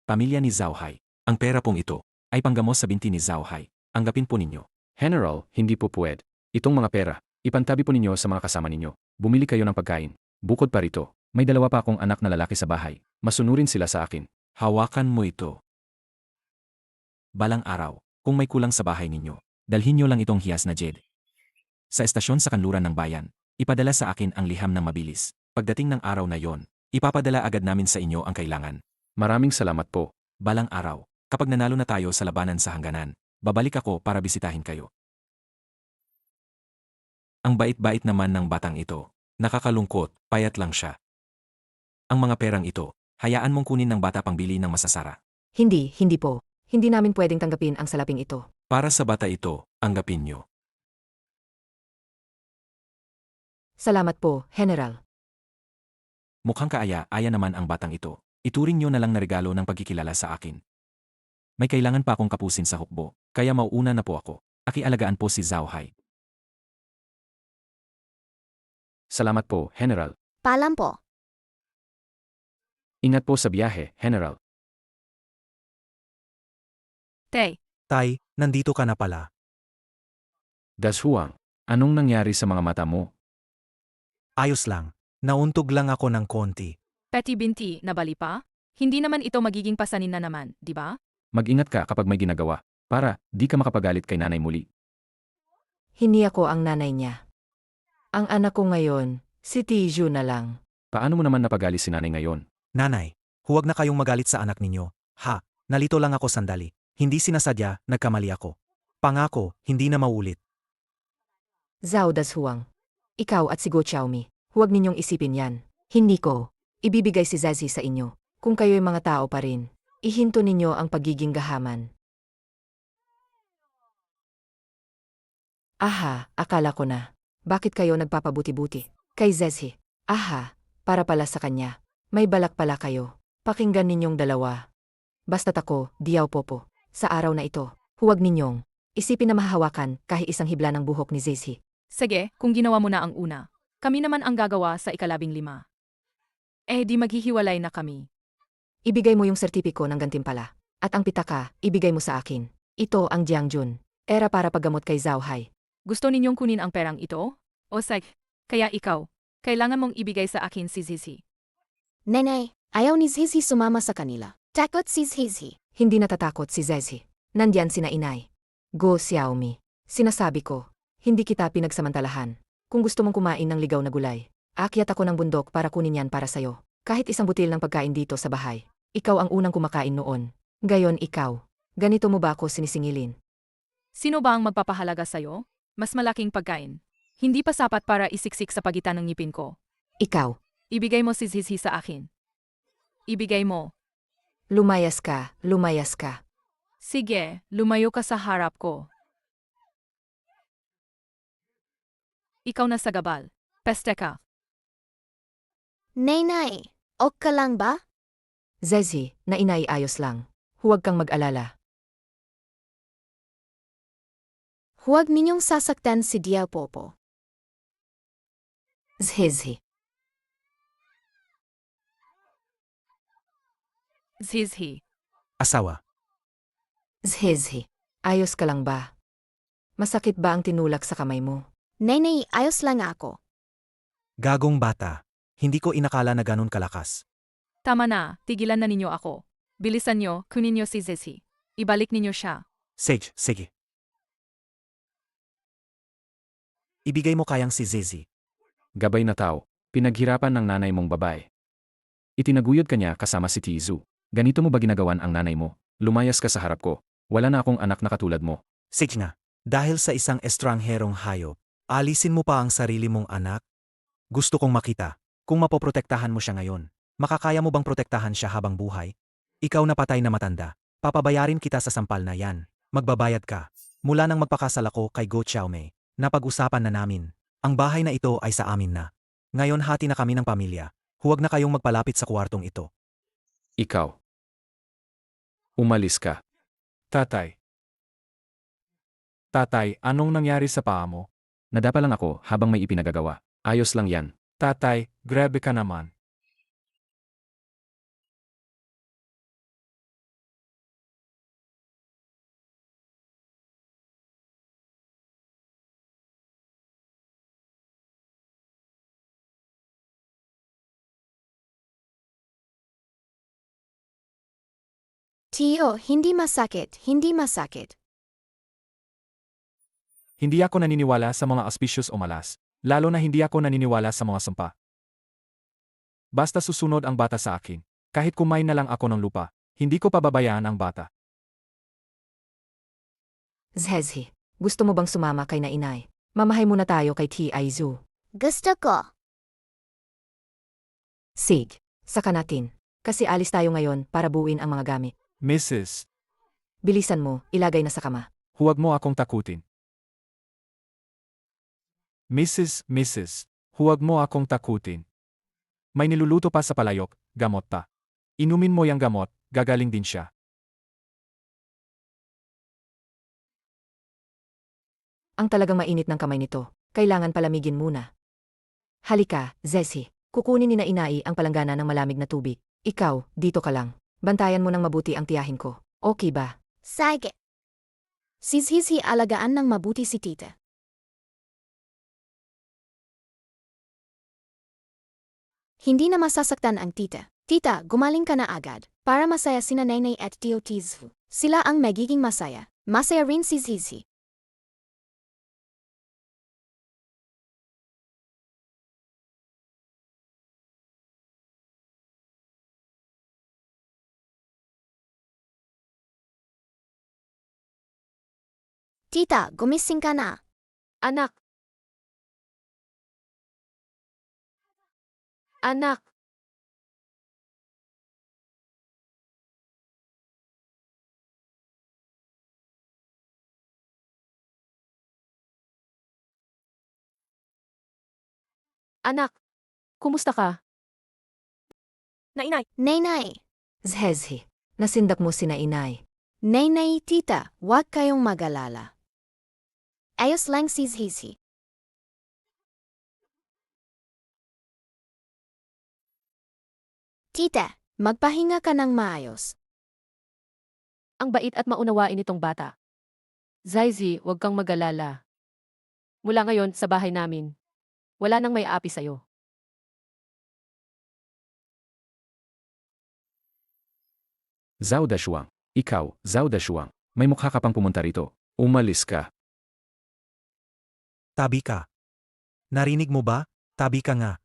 Pamilya ni Zhao Hai. Ang pera pong ito ay panggamos sa binti ni Zhao Hai. Anggapin po ninyo. General, hindi po puwed. Itong mga pera, ipantabi po ninyo sa mga kasama ninyo. Bumili kayo ng pagkain. Bukod pa rito, may 2 pa akong anak na lalaki sa bahay. Masunurin sila sa akin. Hawakan mo ito. Balang araw, kung may kulang sa bahay ninyo, dalhin nyo lang itong hiyas na jade. Sa estasyon sa kanluran ng bayan, ipadala sa akin ang liham ng mabilis. Pagdating ng araw na yon, ipapadala agad namin sa inyo ang kailangan. Maraming salamat po. Balang araw, kapag nanalo na tayo sa labanan sa hangganan, babalik ako para bisitahin kayo. Ang bait-bait naman ng batang ito. Nakakalungkot, payat lang siya. Ang mga perang ito, hayaan mong kunin ng bata pangbili ng masasara. Hindi po. Hindi namin pwedeng tanggapin ang salaping ito. Para sa bata ito, anggapin niyo. Salamat po, General. Mukhang kaaya-aya naman ang batang ito. Ituring niyo na lang na regalo ng pagkikilala sa akin. May kailangan pa akong kapusin sa hukbo, kaya mauuna na po ako. Akialagaan po si Zhao Hai. Salamat po, General. Paalam po. Ingat po sa biyahe, General. Tay, Tay, nandito ka na pala. Dashuang, anong nangyari sa mga mata mo? Ayos lang. Nauntog lang ako ng konti. Petty Binti, nabali pa? Hindi naman ito magiging pasanin na naman, di ba? Mag-ingat ka kapag may ginagawa, para di ka makapagalit kay nanay muli. Hindi ako ang nanay niya. Ang anak ko ngayon, si Tiju na lang. Paano mo naman napagali si nanay ngayon? Nanay, huwag na kayong magalit sa anak ninyo. Ha, nalito lang ako sandali. Hindi sinasadya, nagkamali ako. Pangako, hindi na maulit. Zhao Dashuang. Ikaw at si Go Xiaomi, huwag ninyong isipin yan. Hindi ko. Ibibigay si Zazi sa inyo. Kung kayo'y mga tao pa rin, ihinto ninyo ang pagiging gahaman. Aha, akala ko na. Bakit kayo nagpapabuti-buti? Kay Zazi. Aha, para pala sa kanya. May balak pala kayo. Pakinggan ninyong dalawa. Basta't ako, Diao Popo. Sa araw na ito, huwag ninyong isipin na mahahawakan kahit isang hibla ng buhok ni Zazi. Sige, kung ginawa mo na ang una, kami naman ang gagawa sa ika-15. Di maghihiwalay na kami. Ibigay mo yung sertipiko ng gantimpala. At ang pitaka, ibigay mo sa akin. Ito ang Jiangjun. Era para paggamot kay Zhao Hai. Gusto ninyong kunin ang perang ito? O kaya ikaw, kailangan mong ibigay sa akin si Zizi. Nenay, ayaw ni Zizi sumama sa kanila. Takot si Zizi. Hindi natatakot si Zazi. Nandyan sina inay. Go Xiaomi. Sinasabi ko, hindi kita pinagsamantalahan. Kung gusto mong kumain ng ligaw na gulay, akyat ako ng bundok para kunin yan para sayo. Kahit isang butil ng pagkain dito sa bahay. Ikaw ang unang kumakain noon. Gayon ikaw. Ganito mo ba ako sinisingilin? Sino ba ang magpapahalaga sa'yo? Mas malaking pagkain. Hindi pa sapat para isiksik sa pagitan ng ngipin ko. Ikaw. Ibigay mo si Zizi sa akin. Ibigay mo. Lumayas ka, lumayas ka. Sige, lumayo ka sa harap ko. Ikaw na sa gabal. Peste ka. Nenay, ok ka lang ba? Zazi, na inay ayos lang. Huwag kang mag-alala. Huwag ninyong sasaktan si Diao Popo. Zizi. Zizi. Asawa, Zizi. Ayos ka lang ba? Masakit ba ang tinulak sa kamay mo? Nenay, ayos lang ako. gagong bata. Hindi ko inakala na ganun kalakas. Tama na, tigilan na ninyo ako. Bilisan nyo, kunin nyo si Zizi. Ibalik ninyo siya. Sige. Ibigay mo kayang si Zizi. Gabay na tao, pinaghirapan ng nanay mong babae. Itinaguyod ka niya kasama si Tizu. Ganito mo ba ginagawan ang nanay mo? Lumayas ka sa harap ko. Wala na akong anak na katulad mo. Sige nga, dahil sa isang estrangherong hayop, alisin mo pa ang sarili mong anak? Gusto kong makita, kung mapoprotektahan mo siya ngayon, makakaya mo bang protektahan siya habang buhay? Ikaw na patay na matanda, papabayarin kita sa sampal na yan. Magbabayad ka. Mula nang magpakasal ako kay Go Xiaomei, napag-usapan na namin. Ang bahay na ito ay sa amin na. Ngayon hati na kami ng pamilya. Huwag na kayong magpalapit sa kwartong ito. Ikaw. Umalis ka. Tatay. Tatay, anong nangyari sa paa mo? Nadapa lang ako habang may ipinagagawa. Ayos lang yan. Tatay, grabe ka naman. Tio, hindi masakit, hindi masakit. Hindi ako naniniwala sa mga auspicious o malas, lalo na hindi ako naniniwala sa mga sumpa. Basta susunod ang bata sa akin, kahit kumain na lang ako ng lupa, hindi ko pababayaan ang bata. Zhezi, gusto mo bang sumama kay na inay? Mamahay muna tayo kay Tizu. Gusto ko. Sig, saka natin. Kasi alis tayo ngayon para buuin ang mga gamit. Mrs. Bilisan mo, ilagay na sa kama. Huwag mo akong takutin. Mrs. Huwag mo akong takutin. May niluluto pa sa palayok, gamot pa. Inumin mo yung gamot, gagaling din siya. Ang talagang mainit ng kamay nito. Kailangan palamigin muna. Halika, Zesi. Kukunin ni na inai ang palanggana ng malamig na tubig. Ikaw, dito ka lang. Bantayan mo ng mabuti ang tiyahin ko. Okay ba? Sige. Sizhizi alagaan ng mabuti si tita. Hindi na masasaktan ang tita. Tita, gumaling ka na agad. Para masaya sina Nainay at Tio Tizfu. Sila ang magiging masaya. Masaya rin si Zizi. Tita, gumising ka na. Anak. Anak. Anak. Kumusta ka? Nainay. Nainay. Zhezi, nasindak mo sina inay. Nainay, tita, huwag kayong mag-alala. Ayos lang si Zizi. Tita, magpahinga ka ng maayos. Ang bait at maunawain itong bata. Zaizi, huwag kang mag-alala. Mula ngayon sa bahay namin, wala nang may api sa'yo. Zhao Dashuang. Ikaw, Zhao Dashuang. May mukha ka pang pumunta rito. Umalis ka. Tabi ka. Narinig mo ba? Tabi ka nga.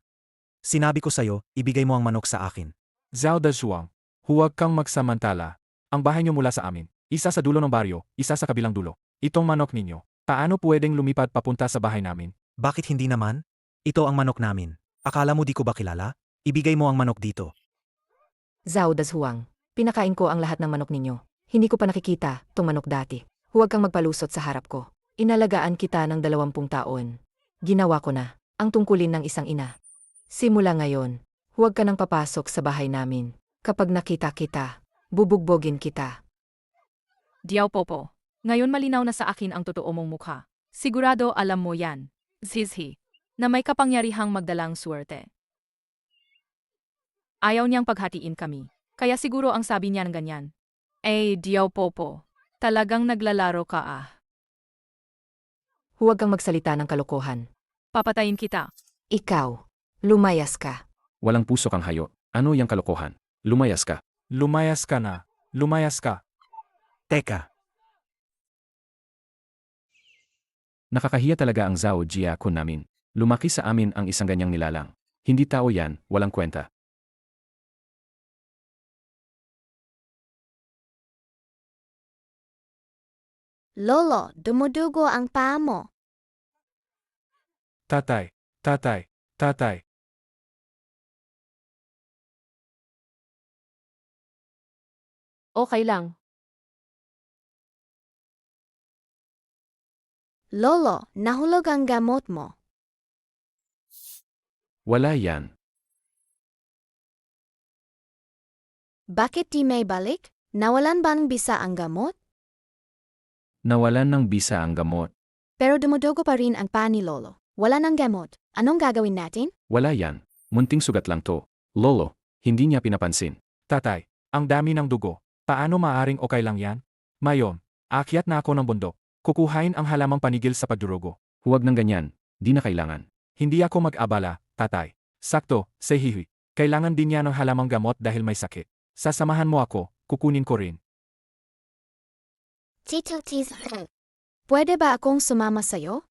Sinabi ko sa'yo, ibigay mo ang manok sa akin. Zhao Dashuang, huwag kang magsamantala. Ang bahay niyo mula sa amin. Isa sa dulo ng baryo, isa sa kabilang dulo. Itong manok ninyo. Paano pwedeng lumipad papunta sa bahay namin? Bakit hindi naman? Ito ang manok namin. Akala mo di ko ba kilala? Ibigay mo ang manok dito. Zhao Dashuang, pinakain ko ang lahat ng manok ninyo. Hindi ko pa nakikita tong manok dati. Huwag kang magpalusot sa harap ko. Inalagaan kita ng 20 taon. Ginawa ko na ang tungkulin ng isang ina. Simula ngayon, huwag ka nang papasok sa bahay namin. Kapag nakita kita, bubugbogin kita. Diyaw Popo. Ngayon malinaw na sa akin ang totoo mong mukha. Sigurado alam mo yan, Zizhi, na may kapangyarihang magdalang suwerte. Ayaw niyang paghatiin kami. Kaya siguro ang sabi niya ng ganyan. Diyaw Popo. Talagang naglalaro ka ah. Huwag kang magsalita ng kalokohan. Papatayin kita. Ikaw, lumayas ka. Walang puso kang hayo. Ano yang kalokohan? Lumayas ka. Lumayas ka na. Lumayas ka. Teka, Nakakahiya talaga ang Zhao Jia kun namin. Lumaki sa amin ang isang ganyang nilalang. Hindi tao yan, walang kwenta. Lolo, dumudugo ang paa mo. Tatay. Okay lang. Lolo, nahulog ang gamot mo. Wala yan. Bakit di may balik? Nawalan bang bisa ang gamot? Nawalan ng bisa ang gamot. Pero dumudugo pa rin ang paa ni Lolo. Wala ng gamot. Anong gagawin natin? Wala yan. Munting sugat lang to. Lolo, hindi niya pinapansin. Tatay, ang dami ng dugo. Paano maaring okay lang yan? Mayon, akyat na ako ng bundok. Kukuhain ang halamang panigil sa pagdurugo. Huwag ng ganyan. Di na kailangan. Hindi ako mag-abala, tatay. Sakto, sehihi. Kailangan din niya ng halamang gamot dahil may sakit. Sasamahan mo ako, kukunin ko rin. Tito Tizhu. Pwede ba akong sumama sa'yo?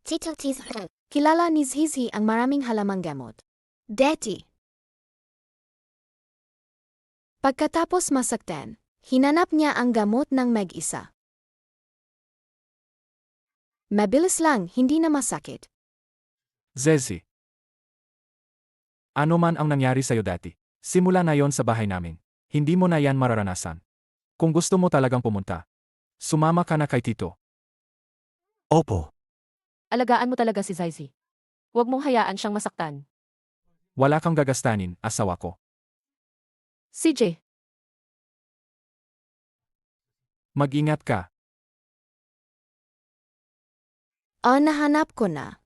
Tito Tizhu. Kilala ni Zizi ang maraming halamang gamot. Deti. Pagkatapos masaktan, hinanap niya ang gamot ng mag-isa. Mabilis lang, hindi na masakit. Zezi. Ano man ang nangyari sa'yo dati, simula na yon sa bahay namin. Hindi mo na yan mararanasan. Kung gusto mo talagang pumunta, sumama ka na kay Tito. Opo. Alagaan mo talaga si Zaisi. Huwag mong hayaan siyang masaktan. Wala kang gagastanin, asawa ko. CJ, Mag-ingat ka. O, nahanap ko na.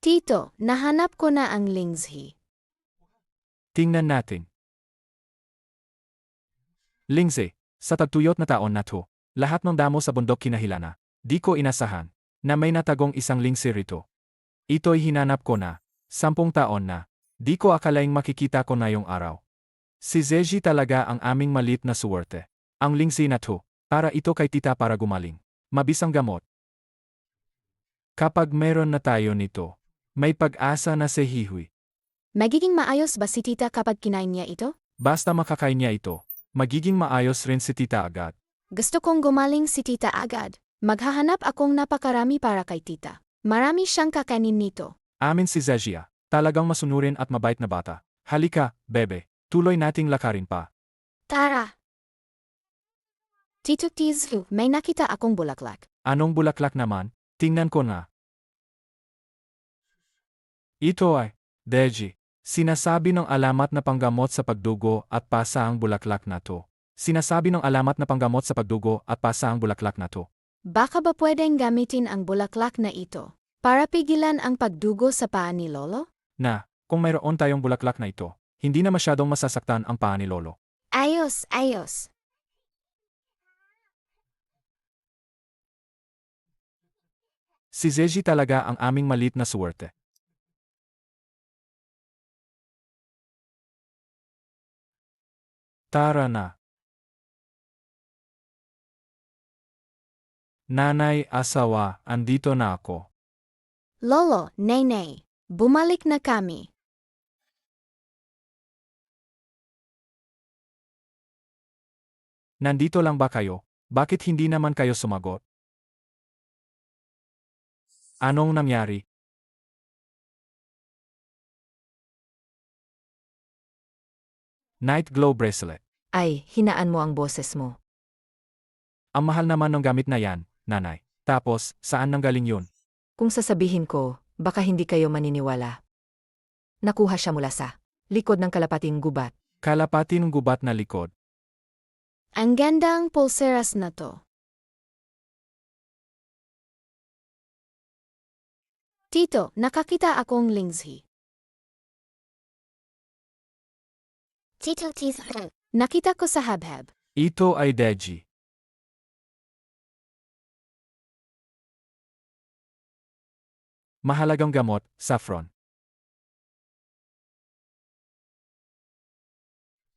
Tito, nahanap ko na ang Lingzhi. Tingnan natin. Lingze, sa tagtuyot na taon na to, lahat ng damo sa bundok kinahilana. Di ko inasahan na may natagong isang lingse rito. Ito'y hinanap ko na, 10 taon na. Di ko akalaing makikita ko na yung araw. Si Zeji talaga ang aming malit na suwerte. Ang lingse na to, para ito kay tita para gumaling. Mabisang gamot. Kapag meron na tayo nito, may pag-asa na si Hihui. Magiging maayos ba si tita kapag kinain niya ito? Basta makakain niya ito, magiging maayos rin si tita agad. Gusto kong gumaling si tita agad. Maghahanap akong napakarami para kay tita. Marami siyang kakanin nito. Amin si Zejia, talagang masunurin at mabait na bata. Halika, bebe, tuloy nating lakarin pa. Tara! Tito Tizhu, may nakita akong bulaklak. Anong bulaklak naman? Tingnan ko na. Ito ay, Deji, sinasabi ng alamat na panggamot sa pagdugo at pasa ang bulaklak na to. Sinasabi ng alamat na panggamot sa pagdugo at pasa ang bulaklak na to. Baka ba pwedeng gamitin ang bulaklak na ito para pigilan ang pagdugo sa paa ni Lolo? Na, kung mayroon tayong bulaklak na ito, hindi na masyadong masasaktan ang paa ni Lolo. Ayos, ayos. Si Zeji talaga ang aming malit na suwerte. Tara na. Nanay, asawa, andito na ako. Lolo, Nene, bumalik na kami. Nandito lang ba kayo? Bakit hindi naman kayo sumagot? Anong nangyari? Night Glow Bracelet. ay, hinaan mo ang boses mo. Ang mahal naman ng gamit na yan, nanay. Tapos, saan nanggaling yun? Kung sasabihin ko, baka hindi kayo maniniwala. Nakuha siya mula sa likod ng kalapating gubat. Kalapati ng gubat na likod. Ang gandang pulseras na to. Tito, nakakita akong Lingzhi. Tito Tizhu. Nakita ko sa habhab. Ito ay Deji. Mahalagang gamot, saffron.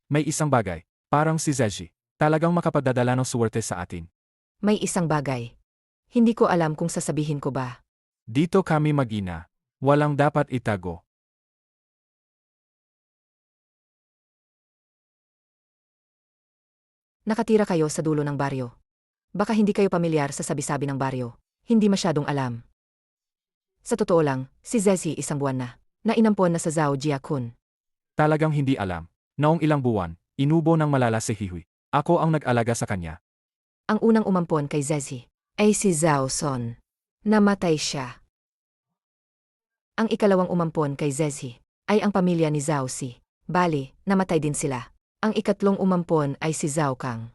May isang bagay, parang si Zeji, talagang makapagdadala ng suwerte sa atin. May isang bagay. Hindi ko alam kung sasabihin ko ba. Dito kami mag-ina. Walang dapat itago. Nakatira kayo sa dulo ng baryo. Baka hindi kayo pamilyar sa sabi-sabi ng baryo. Hindi masyadong alam. Sa totoo lang, si Zezi isang buwan na inampon na sa Zhao Jiakun. Talagang hindi alam. Noong ilang buwan, inubo ng malala si Hihui. Ako ang nag-alaga sa kanya. Ang unang umampon kay Zezi ay si Zhao Son. Namatay siya. Ang ikalawang umampon kay Zezi ay ang pamilya ni Zhao Si. Bali, namatay din sila. Ang ikatlong umampon ay si Zhao Kang.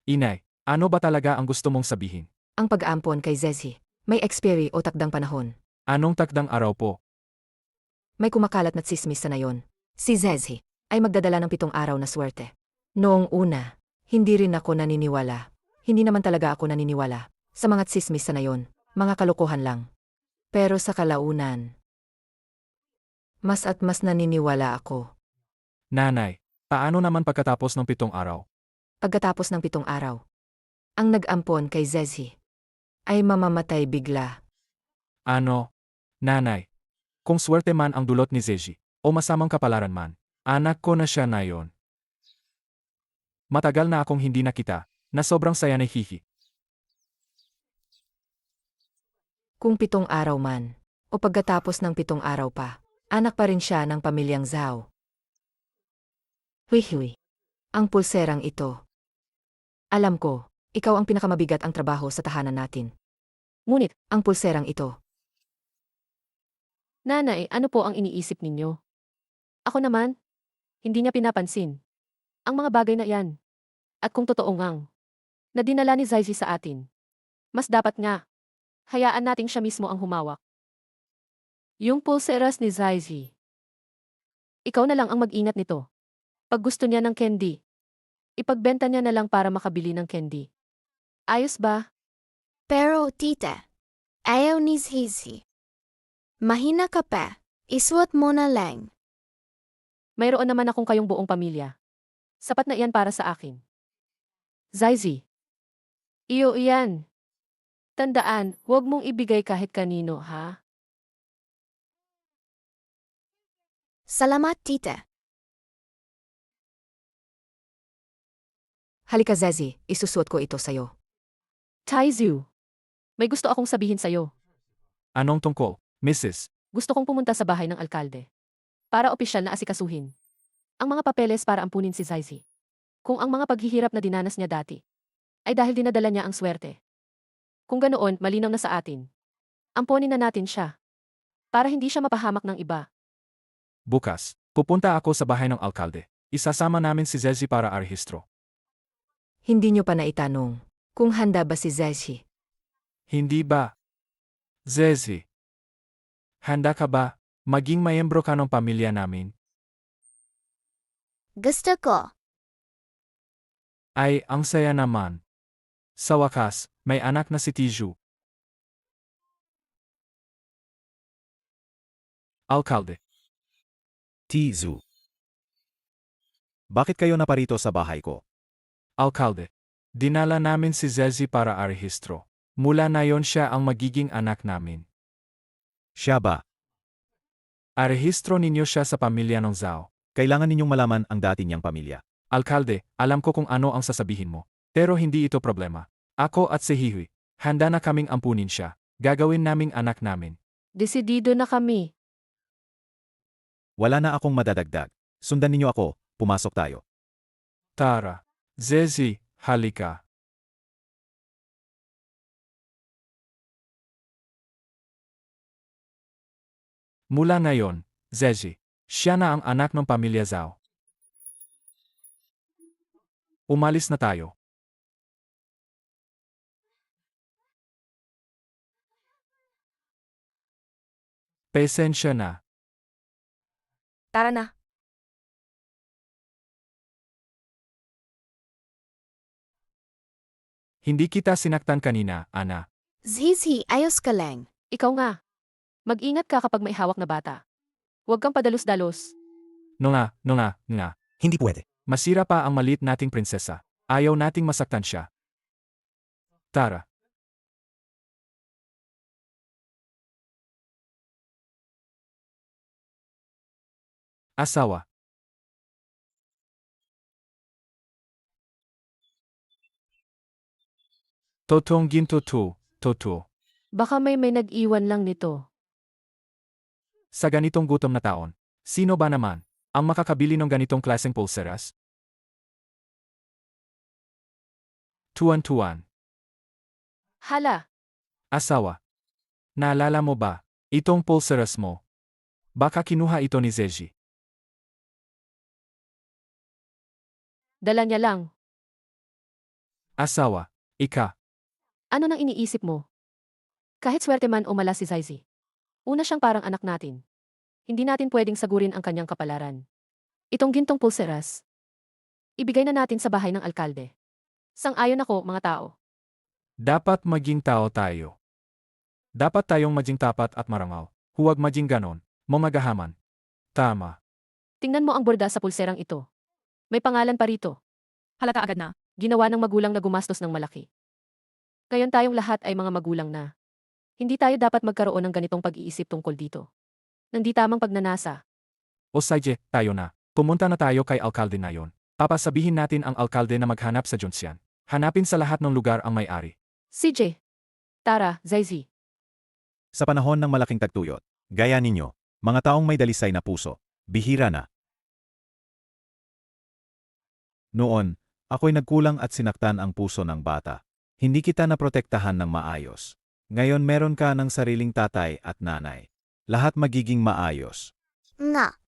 Inay, ano ba talaga ang gusto mong sabihin? Ang pag-aampon kay Zezi may expiry o takdang panahon. Anong takdang araw po? May kumakalat na tsismis sa nayon. Si Zezi ay magdadala ng 7 araw na swerte. Noong una, hindi rin ako naniniwala. Hindi naman talaga ako naniniwala sa mga tsismis sa nayon, mga kalokohan lang. Pero sa kalaunan, mas at mas naniniwala ako. Nanay, paano naman pagkatapos ng 7 araw? Pagkatapos ng 7 araw, ang nag-ampon kay Zezi ay mamamatay bigla. Ano? Nanay, kung swerte man ang dulot ni Zeji, o masamang kapalaran man, anak ko na siya na yon. Matagal na akong hindi nakita, na sobrang saya ni Hihi. Kung 7 araw man, o pagkatapos ng 7 araw pa, anak pa rin siya ng pamilyang Zhao. Huy. Ang pulserang ito. Alam ko, ikaw ang pinakamabigat ang trabaho sa tahanan natin. Ngunit, ang pulserang ito. Nanay, ano po ang iniisip ninyo? Ako naman, hindi niya pinapansin. Ang mga bagay na yan. At kung totoo ngang, na dinala ni Zaizi sa atin, mas dapat nga, hayaan nating siya mismo ang humawak. Yung pulseras ni Zaizi. Ikaw na lang ang mag-ingat nito. Pag gusto niya ng candy, ipagbenta niya na lang para makabili ng candy. Ayos ba? Pero tita, ayaw ni Zizi. Mahina ka pa, isuot mo na lang. Mayroon naman akong kayong buong pamilya. Sapat na iyan para sa akin. Zaizi. Iyo iyan. Tandaan, huwag mong ibigay kahit kanino, ha? Salamat tita. Halika Zezi, isusuot ko ito sa'yo. Taizu. May gusto akong sabihin sa'yo. Anong tungkol, Mrs.? Gusto kong pumunta sa bahay ng alkalde. Para opisyal na asikasuhin. Ang mga papeles para ampunin si Zaizi. Kung ang mga paghihirap na dinanas niya dati, ay dahil dinadala niya ang swerte. Kung ganoon, malinaw na sa atin. Amponin na natin siya. Para hindi siya mapahamak ng iba. Bukas, pupunta ako sa bahay ng alkalde. Isasama namin si Zezi para arehistro. Hindi niyo pa naitanong kung handa ba si Zezi. Hindi ba? Zezi, handa ka ba maging mayembro ka ng pamilya namin? Gusto ko. Ay, ang saya naman. Sa wakas, may anak na si Tiju. Alkalde. Tizu. Bakit kayo naparito sa bahay ko? Alkalde. Dinala namin si Zezi para arehistro. Mula na yon siya ang magiging anak namin. Siya ba? Arehistro ninyo siya sa pamilya ng Zhao. Kailangan ninyong malaman ang dati niyang pamilya. Alkalde, alam ko kung ano ang sasabihin mo. Pero hindi ito problema. Ako at si Hihi, handa na kaming ampunin siya. Gagawin naming anak namin. Desidido na kami. Wala na akong madadagdag. Sundan ninyo ako, pumasok tayo. Tara. Zezi, halika. Mula ngayon, Zezi, siya na ang anak ng pamilya Zhao. Umalis na tayo. Pasensya na. Tara na. Hindi kita sinaktan kanina, Ana. Zizi, ayos ka lang. Ikaw nga. Mag-ingat ka kapag may hawak na bata. Huwag kang padalos-dalos. Nga. Hindi pwede. Masira pa ang maliit nating prinsesa. Ayaw nating masaktan siya. Tara. Asawa. Totoong ginto totoo. Baka may nag-iwan lang nito. Sa ganitong gutom na taon, sino ba naman ang makakabili ng ganitong klaseng pulseras? Tuan-tuan. Hala, Asawa. Naalala mo ba, itong pulseras mo? Baka kinuha ito ni Zeji. dala niya lang. Asawa. Ika. Ano nang iniisip mo? Kahit swerte man o mala si Zaizi. Una siyang parang anak natin. Hindi natin pwedeng sagurin ang kanyang kapalaran. Itong gintong pulseras. Ibigay na natin sa bahay ng alkalde. Sang-ayon ako, mga tao. Dapat maging tao tayo. Dapat tayong maging tapat at marangal. Huwag maging ganon, mamagahaman. Tama. Tingnan mo ang borda sa pulserang ito. May pangalan pa rito. Halata agad na. Ginawa ng magulang na gumastos ng malaki. Ngayon tayong lahat ay mga magulang na. Hindi tayo dapat magkaroon ng ganitong pag-iisip tungkol dito. Nang di tamang pagnanasa. O sige, tayo na. Pumunta na tayo kay alkalde na yon. Papasabihin natin ang alkalde na maghanap sa Junsian. Hanapin sa lahat ng lugar ang may-ari. CJ. Tara, Zaizi. Sa panahon ng malaking tagtuyot, gaya ninyo, mga taong may dalisay na puso, bihira na. Noon, ako'y nagkulang at sinaktan ang puso ng bata. Hindi kita naprotektahan ng maayos. Ngayon meron ka ng sariling tatay at nanay. Lahat magiging maayos. Nga.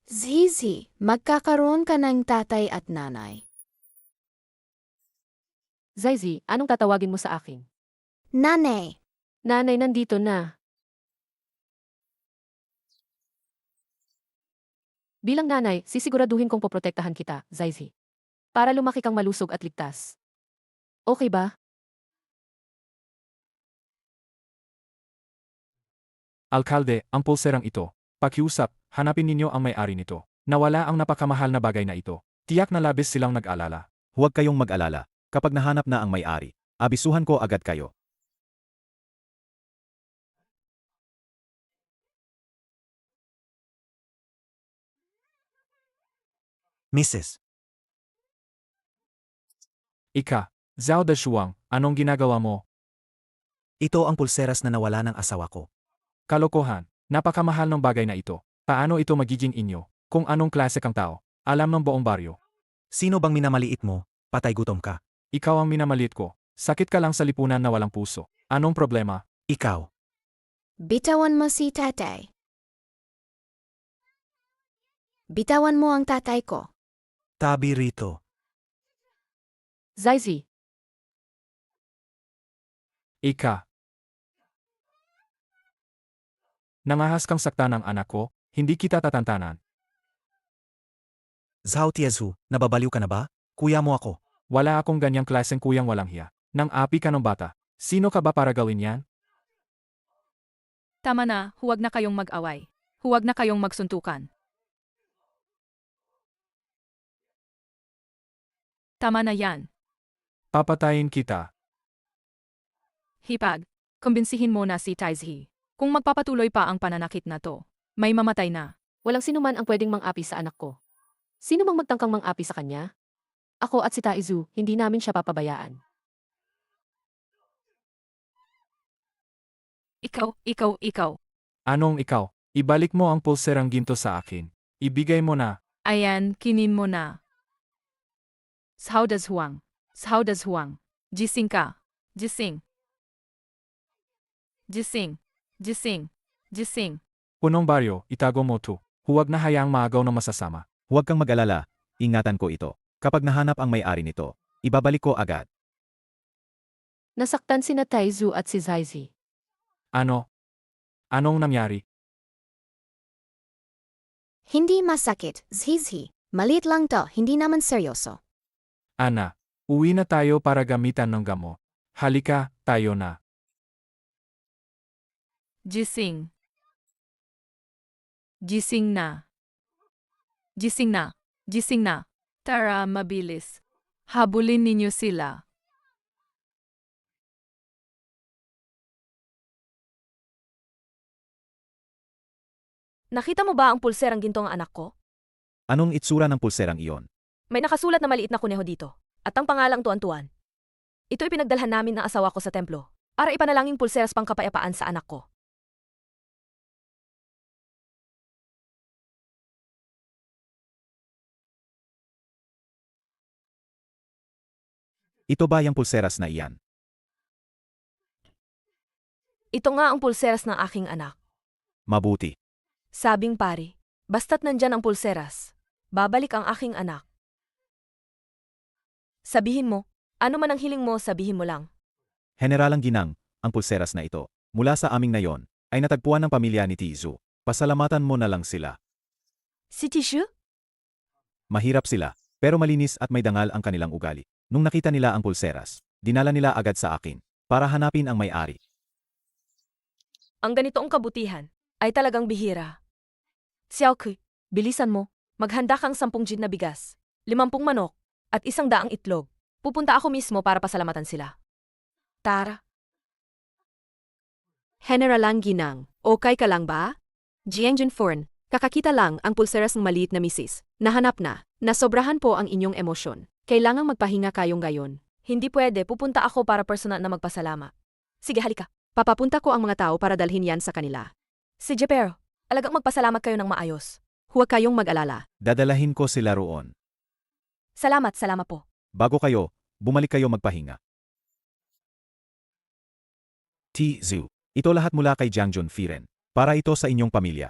Zizi, magkakaroon ka ng tatay at nanay. Zaizi, anong tatawagin mo sa akin? Nanay. Nanay, nandito na. Bilang nanay, sisiguraduhin kong poprotektahan kita, Zaizi. Para lumaki kang malusog at ligtas. Okay ba? Alkalde, ang pulserang ito. Pakiusap, hanapin ninyo ang may-ari nito. Nawala ang napakamahal na bagay na ito. Tiyak na labis silang nag-alala. Huwag kayong mag-alala. Kapag nahanap na ang may-ari, abisuhan ko agad kayo. Mrs. Ika, Zhao Dashuang, anong ginagawa mo? Ito ang pulseras na nawala ng asawa ko. Kalokohan, napakamahal ng bagay na ito. Paano ito magiging inyo? Kung anong klase kang tao, alam ng buong baryo. Sino bang minamaliit mo? Patay gutom ka. Ikaw ang minamaliit ko. Sakit ka lang sa lipunan na walang puso. Anong problema? Ikaw. Bitawan mo si tatay. Bitawan mo ang tatay ko. Tabi rito. Zaizi, Ika. Nangahas kang saktan ng anak ko, hindi kita tatantanan. Zhao Tiezu, nababaliw ka na ba? Kuya mo ako. Wala akong ganyang klaseng kuyang walang hiya. Nang api ka ng bata. Sino ka ba para gawin yan? Tama na, huwag na kayong mag-away. Huwag na kayong magsuntukan. Tama na yan. Papatayin kita. Hipag, kumbinsihin mo na si Taizhi. Kung magpapatuloy pa ang pananakit na to, may mamatay na. walang sinuman ang pwedeng mang-api sa anak ko. Sino mang magtangkang mang-api sa kanya? Ako at si Taizu, hindi namin siya papabayaan. Ikaw. Anong ikaw? Ibalik mo ang pulserang ginto sa akin. Ibigay mo na. Ayan, kinin mo na. Zhao Dashuang. Gising ka. Gising. Punong baryo, itago mo to. Huwag na hayaang maagaw ng masasama. Huwag kang mag-alala, ingatan ko ito. Kapag nahanap ang may-ari nito, ibabalik ko agad. Nasaktan sina Taizu at si Zaizi. Ano? Anong nangyari? Hindi masakit, Zizi. Maliit lang to, hindi naman seryoso. Ana, uwi na tayo para gamitan ng gamot. Halika, tayo na. Gising na. Tara, mabilis. Habulin ninyo sila. Nakita mo ba ang pulserang ginto ng anak ko? Anong itsura ng pulserang iyon? May nakasulat na maliit na kuneho dito. At ang pangalang Tuan-Tuan. Ito'y pinagdalhan namin ng asawa ko sa templo. Para ipanalangin pulseras pang kapayapaan sa anak ko. Ito ba yung pulseras na iyan? Ito nga ang pulseras ng aking anak. Mabuti. Sabing pari, basta't nandyan ang pulseras, babalik ang aking anak. Sabihin mo, ano man ang hiling mo, sabihin mo lang. Generalang Ginang, ang pulseras na ito, mula sa aming nayon, ay natagpuan ng pamilya ni Tizu. Pasalamatan mo na lang sila. Si Tishu? Mahirap sila, pero malinis at may dangal ang kanilang ugali. Nung nakita nila ang pulseras, dinala nila agad sa akin, para hanapin ang may-ari. Ang ganitoong kabutihan ay talagang bihira. Xiaoku, bilisan mo. Maghanda kang 10 gin na bigas, 50 manok, at 100 itlog. Pupunta ako mismo para pasalamatan sila. Tara. Generalang Ginang, okay ka lang ba? Jiangjun Forn, kakakita lang ang pulseras ng maliit na misis. Nahanap na, nasobrahan po ang inyong emosyon. Kailangang magpahinga kayong gayon. Hindi pwede, pupunta ako para personal na magpasalamat. Sige, halika. Papapunta ko ang mga tao para dalhin yan sa kanila. Si Jepero, alagang magpasalamat kayo ng maayos. Huwag kayong mag-alala. Dadalahin ko sila roon. Salamat po. Bago kayo, bumalik kayo magpahinga. T-Zoo. Ito lahat mula kay Jiangjun Firen. Para ito sa inyong pamilya.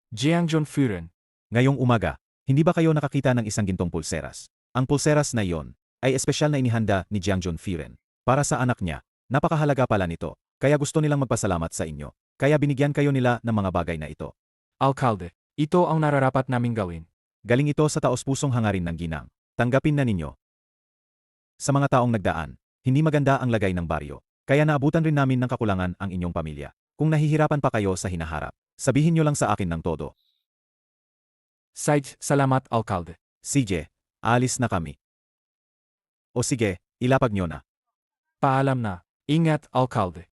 Jiangjun Furen. Ngayong umaga, hindi ba kayo nakakita ng isang gintong pulseras? Ang pulseras na iyon ay espesyal na inihanda ni Jiangjun Firen para sa anak niya. Napakahalaga pala nito, kaya gusto nilang magpasalamat sa inyo. Kaya binigyan kayo nila ng mga bagay na ito. Alkalde, ito ang nararapat naming gawin. Galing ito sa taos-pusong hangarin ng ginang. Tanggapin na ninyo. Sa mga taong nagdaan, hindi maganda ang lagay ng baryo. Kaya naabutan rin namin ng kakulangan ang inyong pamilya. Kung nahihirapan pa kayo sa hinaharap, sabihin nyo lang sa akin ng todo. Salamat Alkalde. CJ, alis na kami. O sige, ilapag nyo na. Paalam na. Ingat Alkalde.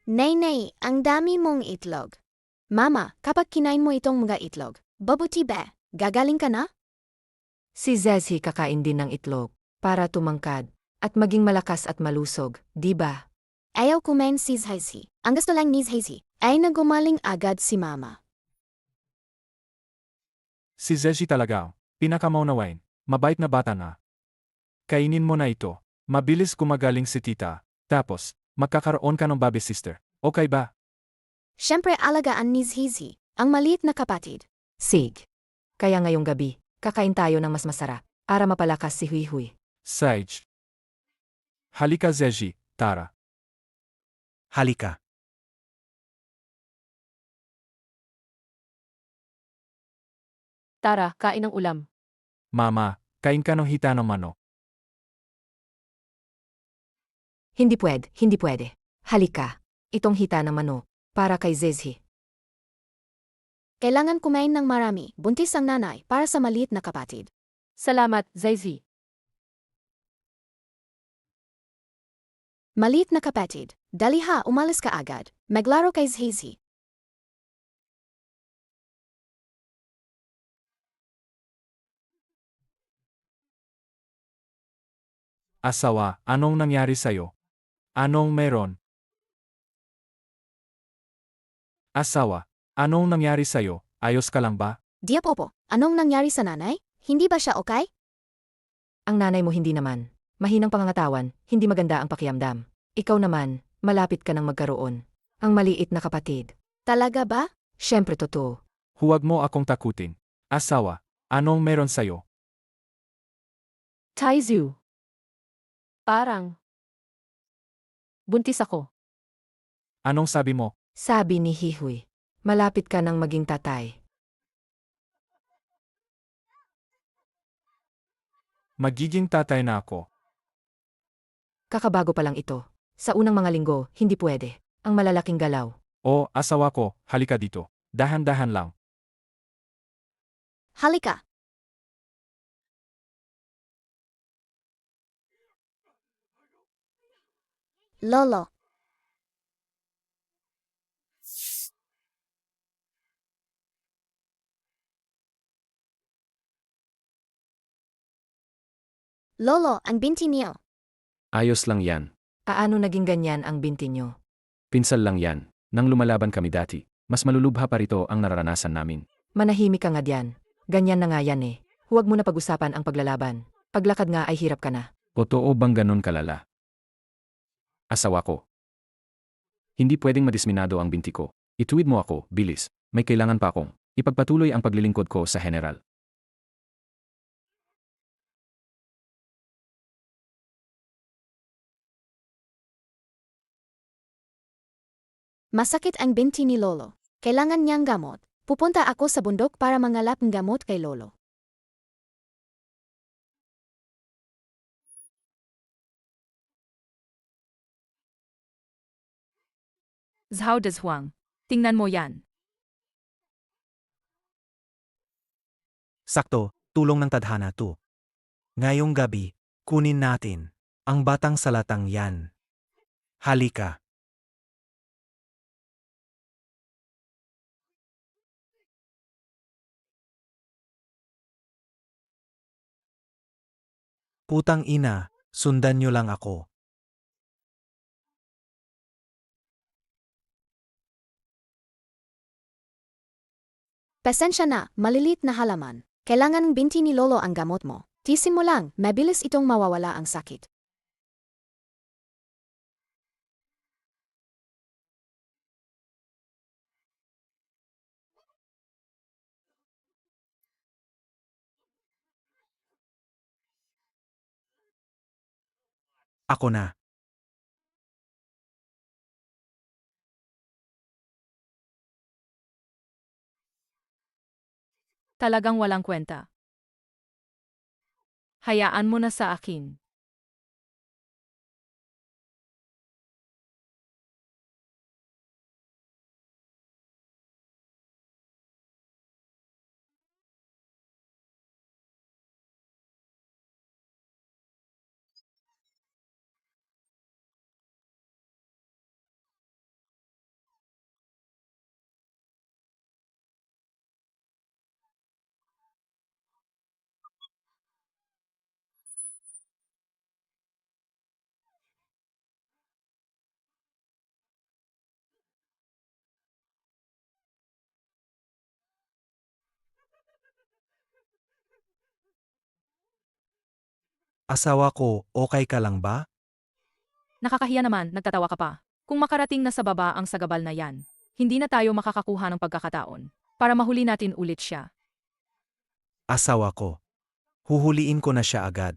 Nay, ang dami mong itlog. Mama, kapag kinain mo itong mga itlog, babuti ba? Gagaling ka na? Si Zezhi kakain din ng itlog para tumangkad at maging malakas at malusog, di ba? Ayaw kumain si Zezhi. Ang gusto lang ni Zezhi ay nagumaling agad si Mama. Si Zeji talaga, pinakamaunawain, mabait na bata na. Kainin mo na ito, mabilis gumagaling si tita, tapos, magkakaroon ka ng baby sister, okay ba? Siyempre alagaan ni Zezhi, ang maliit na kapatid. Sig. Kaya ngayong gabi, kakain tayo ng mas masarap para mapalakas si Huihui. Sage. Halika Zeji, tara. Halika. Tara, kain ng ulam. Mama, kain ka ng hita ng manok. Hindi pwede. Halika. Itong hita ng manok para kay Zezhi. Kailangan kumain ng marami, buntis ang nanay para sa maliit na kapatid. Salamat, Zezhi. Maliit na kapatid, dali ha, umalis ka agad. Maglaro kay Zezhi. Asawa, anong nangyari sa'yo? Anong meron? Asawa, anong nangyari sa'yo? Ayos ka lang ba? Diapopo, anong nangyari sa nanay? Hindi ba siya okay? Ang nanay mo hindi naman. Mahinang pangangatawan, hindi maganda ang pakiamdam. Ikaw naman, malapit ka nang magkaroon. Ang maliit na kapatid. Talaga ba? Siyempre totoo. Huwag mo akong takutin. Asawa, anong meron sa'yo? Taizu. Parang. Buntis ako. Anong sabi mo? Sabi ni Hihui, malapit ka nang maging tatay. Magiging tatay na ako. Kakabago pa lang ito. Sa unang mga linggo, hindi pwede. Ang malalaking galaw. O, asawa ko, halika dito. Dahan-dahan lang. Halika. Lolo. Lolo, ang binti niyo. Ayos lang yan. Paano naging ganyan ang binti nyo? Pinsal lang yan. Nang lumalaban kami dati, mas malulubha pa rito ang nararanasan namin. Manahimik ka nga diyan. Ganyan na nga yan eh. Huwag mo na pag-usapan ang paglalaban. Paglakad nga ay hirap ka na. Totoo bang ganun kalala? Asawa ko. Hindi pwedeng madisminado ang binti ko. Ituwid mo ako, bilis. May kailangan pa akong ipagpatuloy ang paglilingkod ko sa general. Masakit ang binti ni Lolo. Kailangan niyang gamot. Pupunta ako sa bundok para mangalap ng gamot kay Lolo. Zhao Dezhuang. Tingnan mo yan. Sakto, tulong ng tadhana 2. Ngayong gabi, kunin natin ang batang salatang yan. Halika. Putang ina, sundan niyo lang ako. Pasensya na, malilit na halaman. Kailangan binti ni Lolo ang gamot mo. Tisin mo lang, mabilis itong mawawala ang sakit. Ako na. Talagang walang kwenta. Hayaan mo na sa akin. Asawa ko, okay ka lang ba? Nakakahiya naman, nagtatawa ka pa. Kung makarating na sa baba ang sagabal na yan, hindi na tayo makakakuha ng pagkakataon para mahuli natin ulit siya. Asawa ko. Huhuliin ko na siya agad.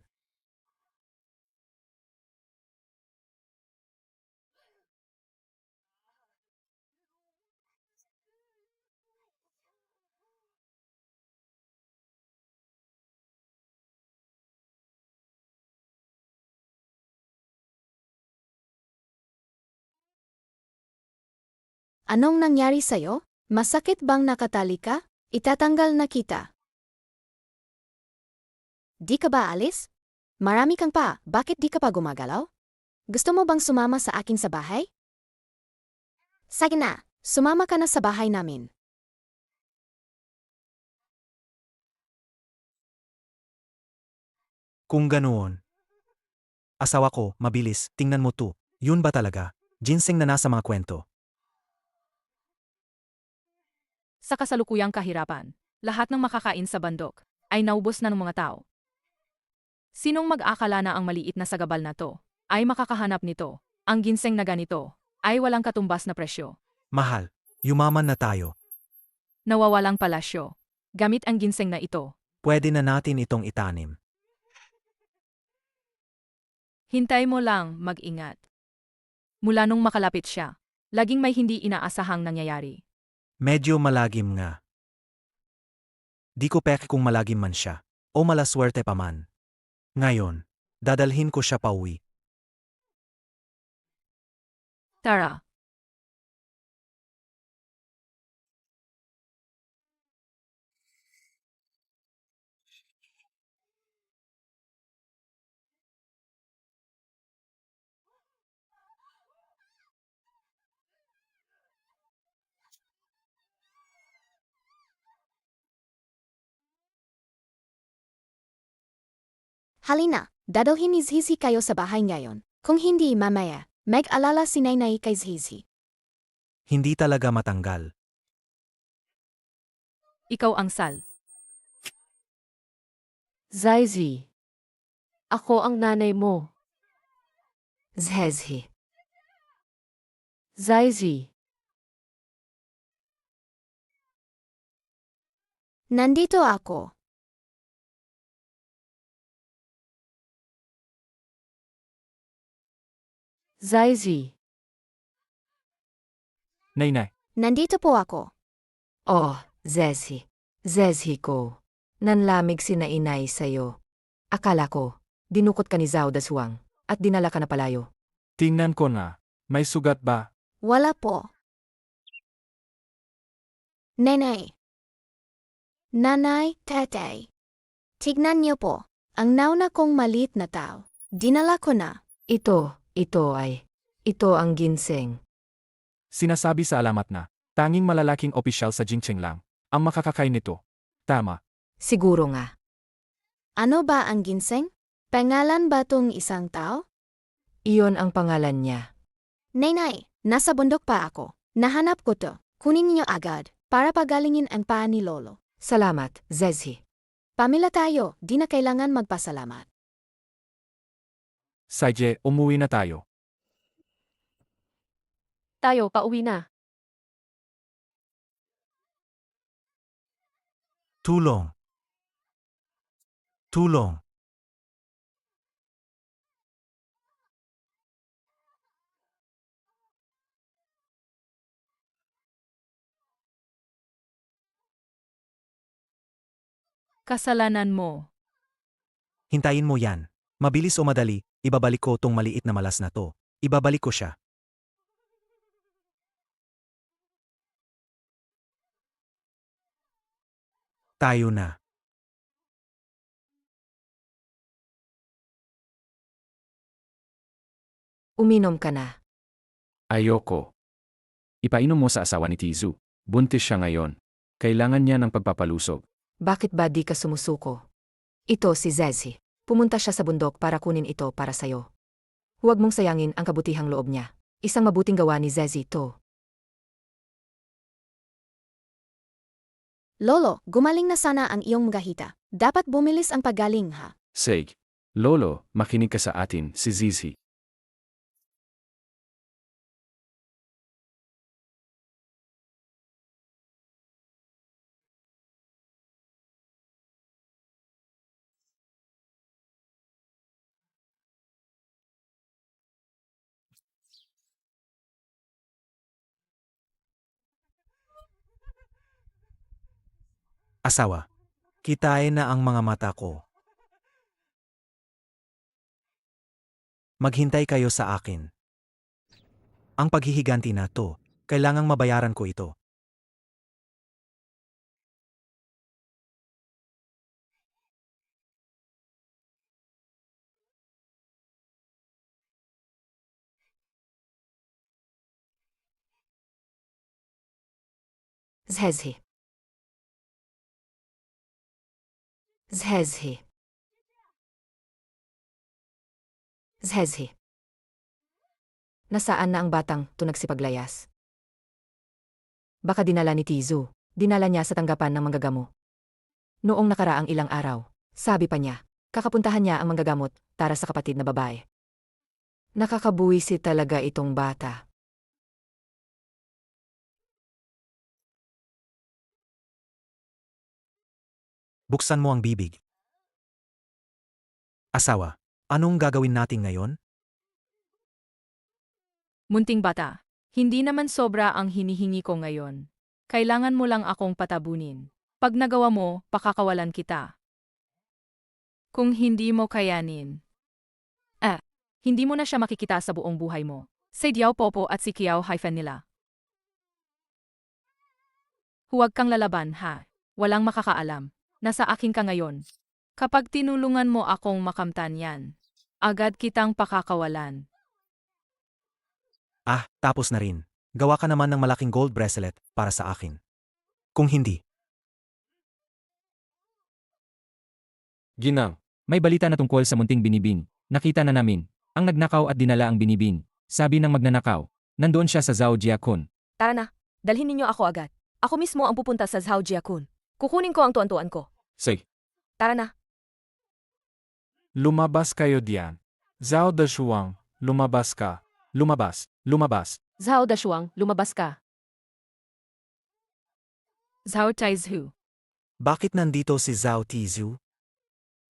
Anong nangyari sa'yo? Masakit bang nakatali ka? Itatanggal na kita. Di ka ba alis? Marami kang pa, bakit di ka pa gumagalaw? Gusto mo bang sumama sa akin sa bahay? Sige na, sumama ka na sa bahay namin. Kung ganoon. Asawa ko, mabilis, tingnan mo to. Yun ba talaga? Ginseng na nasa mga kwento. Sa kasalukuyang kahirapan, lahat ng makakain sa bandok ay naubos na ng mga tao. Sinong mag-akala na ang maliit na sagabal na to ay makakahanap nito? Ang ginseng na ganito ay walang katumbas na presyo. Mahal, yumaman na tayo. Nawawalang palasyo. Gamit ang ginseng na ito. Pwede na natin itong itanim. Hintay mo lang, mag-ingat. Mula nung makalapit siya, laging may hindi inaasahang nangyayari. Medyo malagim nga. Di ko peke kung malagim man siya. O malaswerte pa man. Ngayon, dadalhin ko siya pauwi. Tara. Halina, dadalhin ni Zizi kayo sa bahay ngayon. Kung hindi mamaya, mag-alala si Nainay kay Zizi. Hindi talaga matanggal. Ikaw ang sal. Zizi. Ako ang nanay mo. Zhezhi. Zizi. Nandito ako. Zizi. Nainay, Nandito po ako. Oh, Zezhi. Zezhi ko. Nanlamig si Nainay sa'yo. Akala ko, dinukot ka ni Zhao Daswang at dinala ka na palayo. tingnan ko na. May sugat ba? Wala po. Nenay. Nanay, tatay. Tignan niyo po, ang nauna kong maliit na tao. Dinala ko na. Ito ang ginseng. Sinasabi sa alamat na, tanging malalaking opisyal sa Jingcheng lang ang makakakain nito. Tama. Siguro nga. Ano ba ang ginseng? Pangalan ba tong isang tao? Iyon ang pangalan niya. Nay, nasa bundok pa ako. Nahanap ko to. Kunin niyo agad para pagalingin ang paa ni Lolo. Salamat, Zezhi. Pamilya tayo, di na kailangan magpasalamat. Saije, umuwi na tayo. Tayo, pauwi na. Tulong. Tulong. Kasalanan mo. Hintayin mo yan. Mabilis o madali, ibabalik ko tong maliit na malas na to. Ibabalik ko siya. Tayo na. Uminom ka na. Ayoko. Ipainom mo sa asawa ni Tizu. Buntis siya ngayon. Kailangan niya ng pagpapalusog. Bakit ba di ka sumusuko? Ito si Zezhi. Pumunta siya sa bundok para kunin ito para sayo. Huwag mong sayangin ang kabutihang loob niya. Isang mabuting gawa ni Zezhi to. Lolo, gumaling na sana ang iyong magahita. Dapat bumilis ang paggaling ha. Seg. Lolo, makinig ka sa atin, si Zizi. Asawa. Kitain na ang mga mata ko. Maghintay kayo sa akin. Ang paghihiganti na to, kailangang mabayaran ko ito. Zezhi. Zezhi. Zezhi. Nasaan na ang batang to nagsipaglayas? Baka dinala ni Tizu. Dinala niya sa tanggapan ng manggagamo. Noong nakaraang ilang araw, sabi pa niya, kakapuntahan niya ang manggagamot para sa kapatid na babae. Nakakabuwisi talaga itong bata. Buksan mo ang bibig. Asawa, anong gagawin natin ngayon? Munting bata. Hindi naman sobra ang hinihingi ko ngayon. Kailangan mo lang akong patabunin. Pag nagawa mo, pakakawalan kita. Kung hindi mo kayanin. Hindi mo na siya makikita sa buong buhay mo. Si Diao Popo at si Kiao Hyphen nila. Huwag kang lalaban ha. Walang makakaalam. Nasa akin ka ngayon. Kapag tinulungan mo akong makamtan yan, agad kitang pakakawalan. Tapos na rin. Gawa ka naman ng malaking gold bracelet para sa akin. Kung hindi, Ginang, may balita na tungkol sa munting binibin. Nakita na namin. Ang nagnakaw at dinala ang binibin. Sabi ng magnanakaw, nandoon siya sa Zhao Jiakun. Tara na, dalhin ninyo ako agad. Ako mismo ang pupunta sa Zhao Jiakun. Kukunin ko ang tuan-tuan ko. Seg. Tara na. Lumabas kayo diyan. Zhao Dashuang, lumabas ka. Lumabas, lumabas. Zhao Dashuang, lumabas ka. Zhao Taizhu. bakit nandito si Zhao Tizu?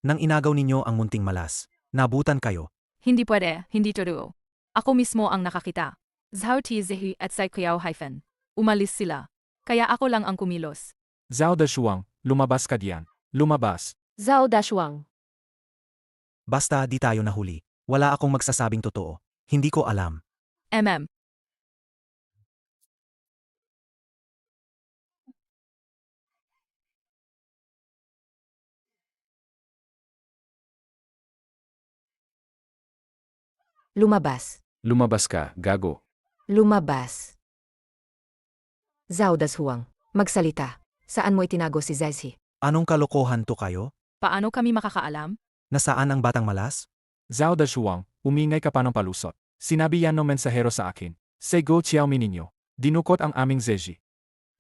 Nang inagaw ninyo ang munting malas, nabutan kayo. Hindi pwede, hindi totoo. Ako mismo ang nakakita. Zhao Tizihi at Sai Kiao Hyphen. Umalis sila. Kaya ako lang ang kumilos. Zhao Dashuang, lumabas ka diyan. Lumabas. Zhao Dashuang. Basta di tayo nahuli. Wala akong magsasabing totoo. Hindi ko alam. MM. Lumabas. Lumabas ka, gago. Lumabas. Zhao Dashuang, magsalita. Saan mo itinago si Zezhi? Anong kalokohan to kayo? Paano kami makakaalam? Nasaan ang batang malas? Zhao Dashuang, umingay ka pa ng palusot. Sinabi yan ng mensahero sa akin. Say go Xiaomi ninyo. Dinukot ang aming Zeji.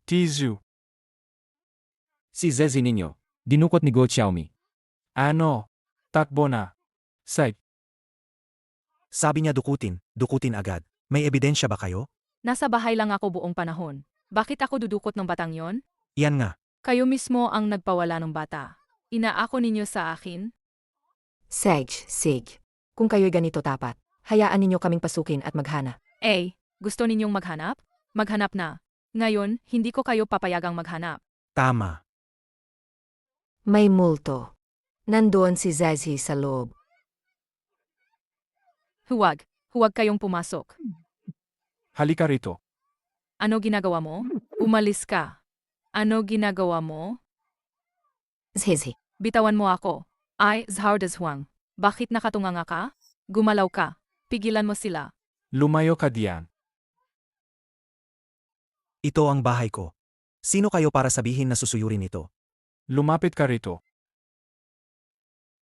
Tizu. Si Zezi ninyo. Dinukot ni Go Xiaomi. Ano? Takbo na. Say, Sabi niya dukutin agad. May ebidensya ba kayo? Nasa bahay lang ako buong panahon. Bakit ako dudukot ng batang yon? Yan nga. Kayo mismo ang nagpawala ng bata. Inaako ninyo sa akin? Sig. Kung kayo'y ganito tapat, hayaan ninyo kaming pasukin at maghana. Gusto ninyong maghanap? Maghanap na. Ngayon, hindi ko kayo papayagang maghanap. Tama. May multo. Nandoon si Zazie sa loob. Huwag kayong pumasok. halika rito. Ano ginagawa mo? Umalis ka. Ano ginagawa mo? Zazie. Bitawan mo ako. Zhao Dashuang. Bakit nakatunganga ka? Gumalaw ka. Pigilan mo sila. Lumayo ka diyan. Ito ang bahay ko. Sino kayo para sabihin na susuyurin ito? Lumapit ka rito.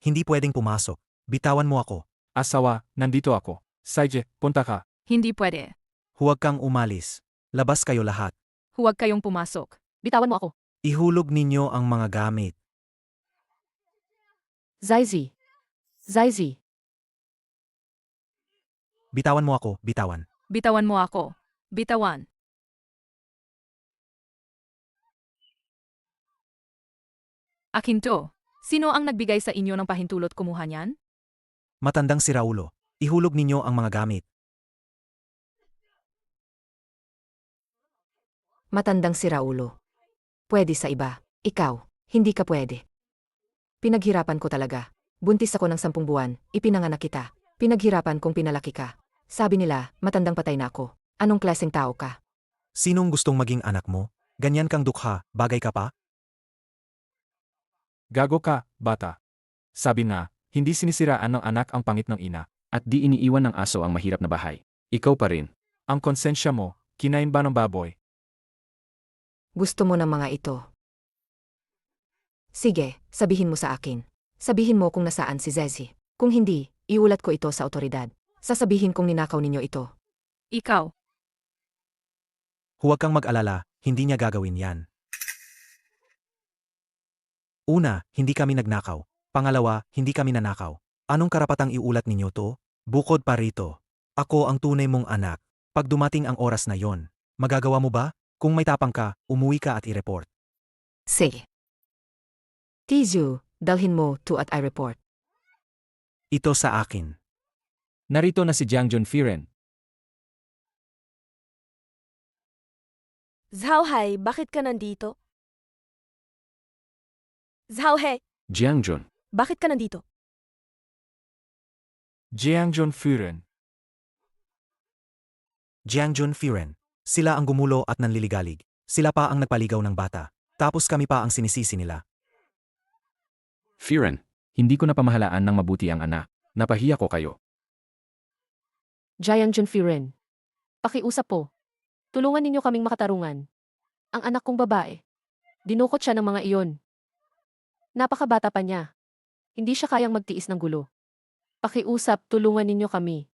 Hindi pwedeng pumasok. Bitawan mo ako. Asawa, nandito ako. Saije, punta ka. Hindi pwede. Huwag kang umalis. Labas kayo lahat. Huwag kayong pumasok. Bitawan mo ako. Ihulog ninyo ang mga gamit. Zazie. Bitawan mo ako, bitawan. Bitawan mo ako. Bitawan. Akin to. Sino ang nagbigay sa inyo ng pahintulot kumuha niyan? Matandang si Raulo. Ihulog ninyo ang mga gamit. Matandang si Raulo. Pwede sa iba. Ikaw, hindi ka pwede. Pinaghirapan ko talaga. Buntis ako ng 10 buwan, ipinanganak kita. Pinaghirapan kong pinalaki ka. Sabi nila, matandang patay na ako. Anong klaseng tao ka? Sinong gustong maging anak mo? Ganyan kang dukha, bagay ka pa? Gago ka, bata. Sabi nga, hindi sinisiraan ng anak ang pangit ng ina. At di iniiwan ng aso ang mahirap na bahay. Ikaw pa rin. Ang konsensya mo, kinain ba ng baboy? Gusto mo ng mga ito? Sige, sabihin mo sa akin. Sabihin mo kung nasaan si Zazie. Kung hindi, iulat ko ito sa otoridad. Sasabihin kong ninakaw ninyo ito. Ikaw. Huwag kang mag-alala, hindi niya gagawin yan. Una, hindi kami nagnakaw. Pangalawa, hindi kami nanakaw. Anong karapatang iulat ninyo to? Bukod pa rito. Ako ang tunay mong anak. Pag dumating ang oras na yon, magagawa mo ba? Kung may tapang ka, umuwi ka at i-report. Sige. Tizu, dalhin mo to at I-report. Ito sa akin. Narito na si Jiang Junfiren. Zhao Hai, bakit ka nandito? Zhao He, Jiang Jun. bakit ka nandito? Jiang Führen. Jiang Junfiren. Sila ang gumulo at nanliligalig. Sila pa ang nagpaligaw ng bata. Tapos kami pa ang sinisisi nila. Firen. Hindi ko napamahalaan ng mabuti ang anak. Napahiya ko kayo. Jiang Junfiren. Pakiusap po. Tulungan ninyo kaming makatarungan. Ang anak kong babae. Dinukot siya ng mga iyon. Napakabata pa niya. Hindi siya kayang magtiis ng gulo. Pakiusap, tulungan ninyo kami.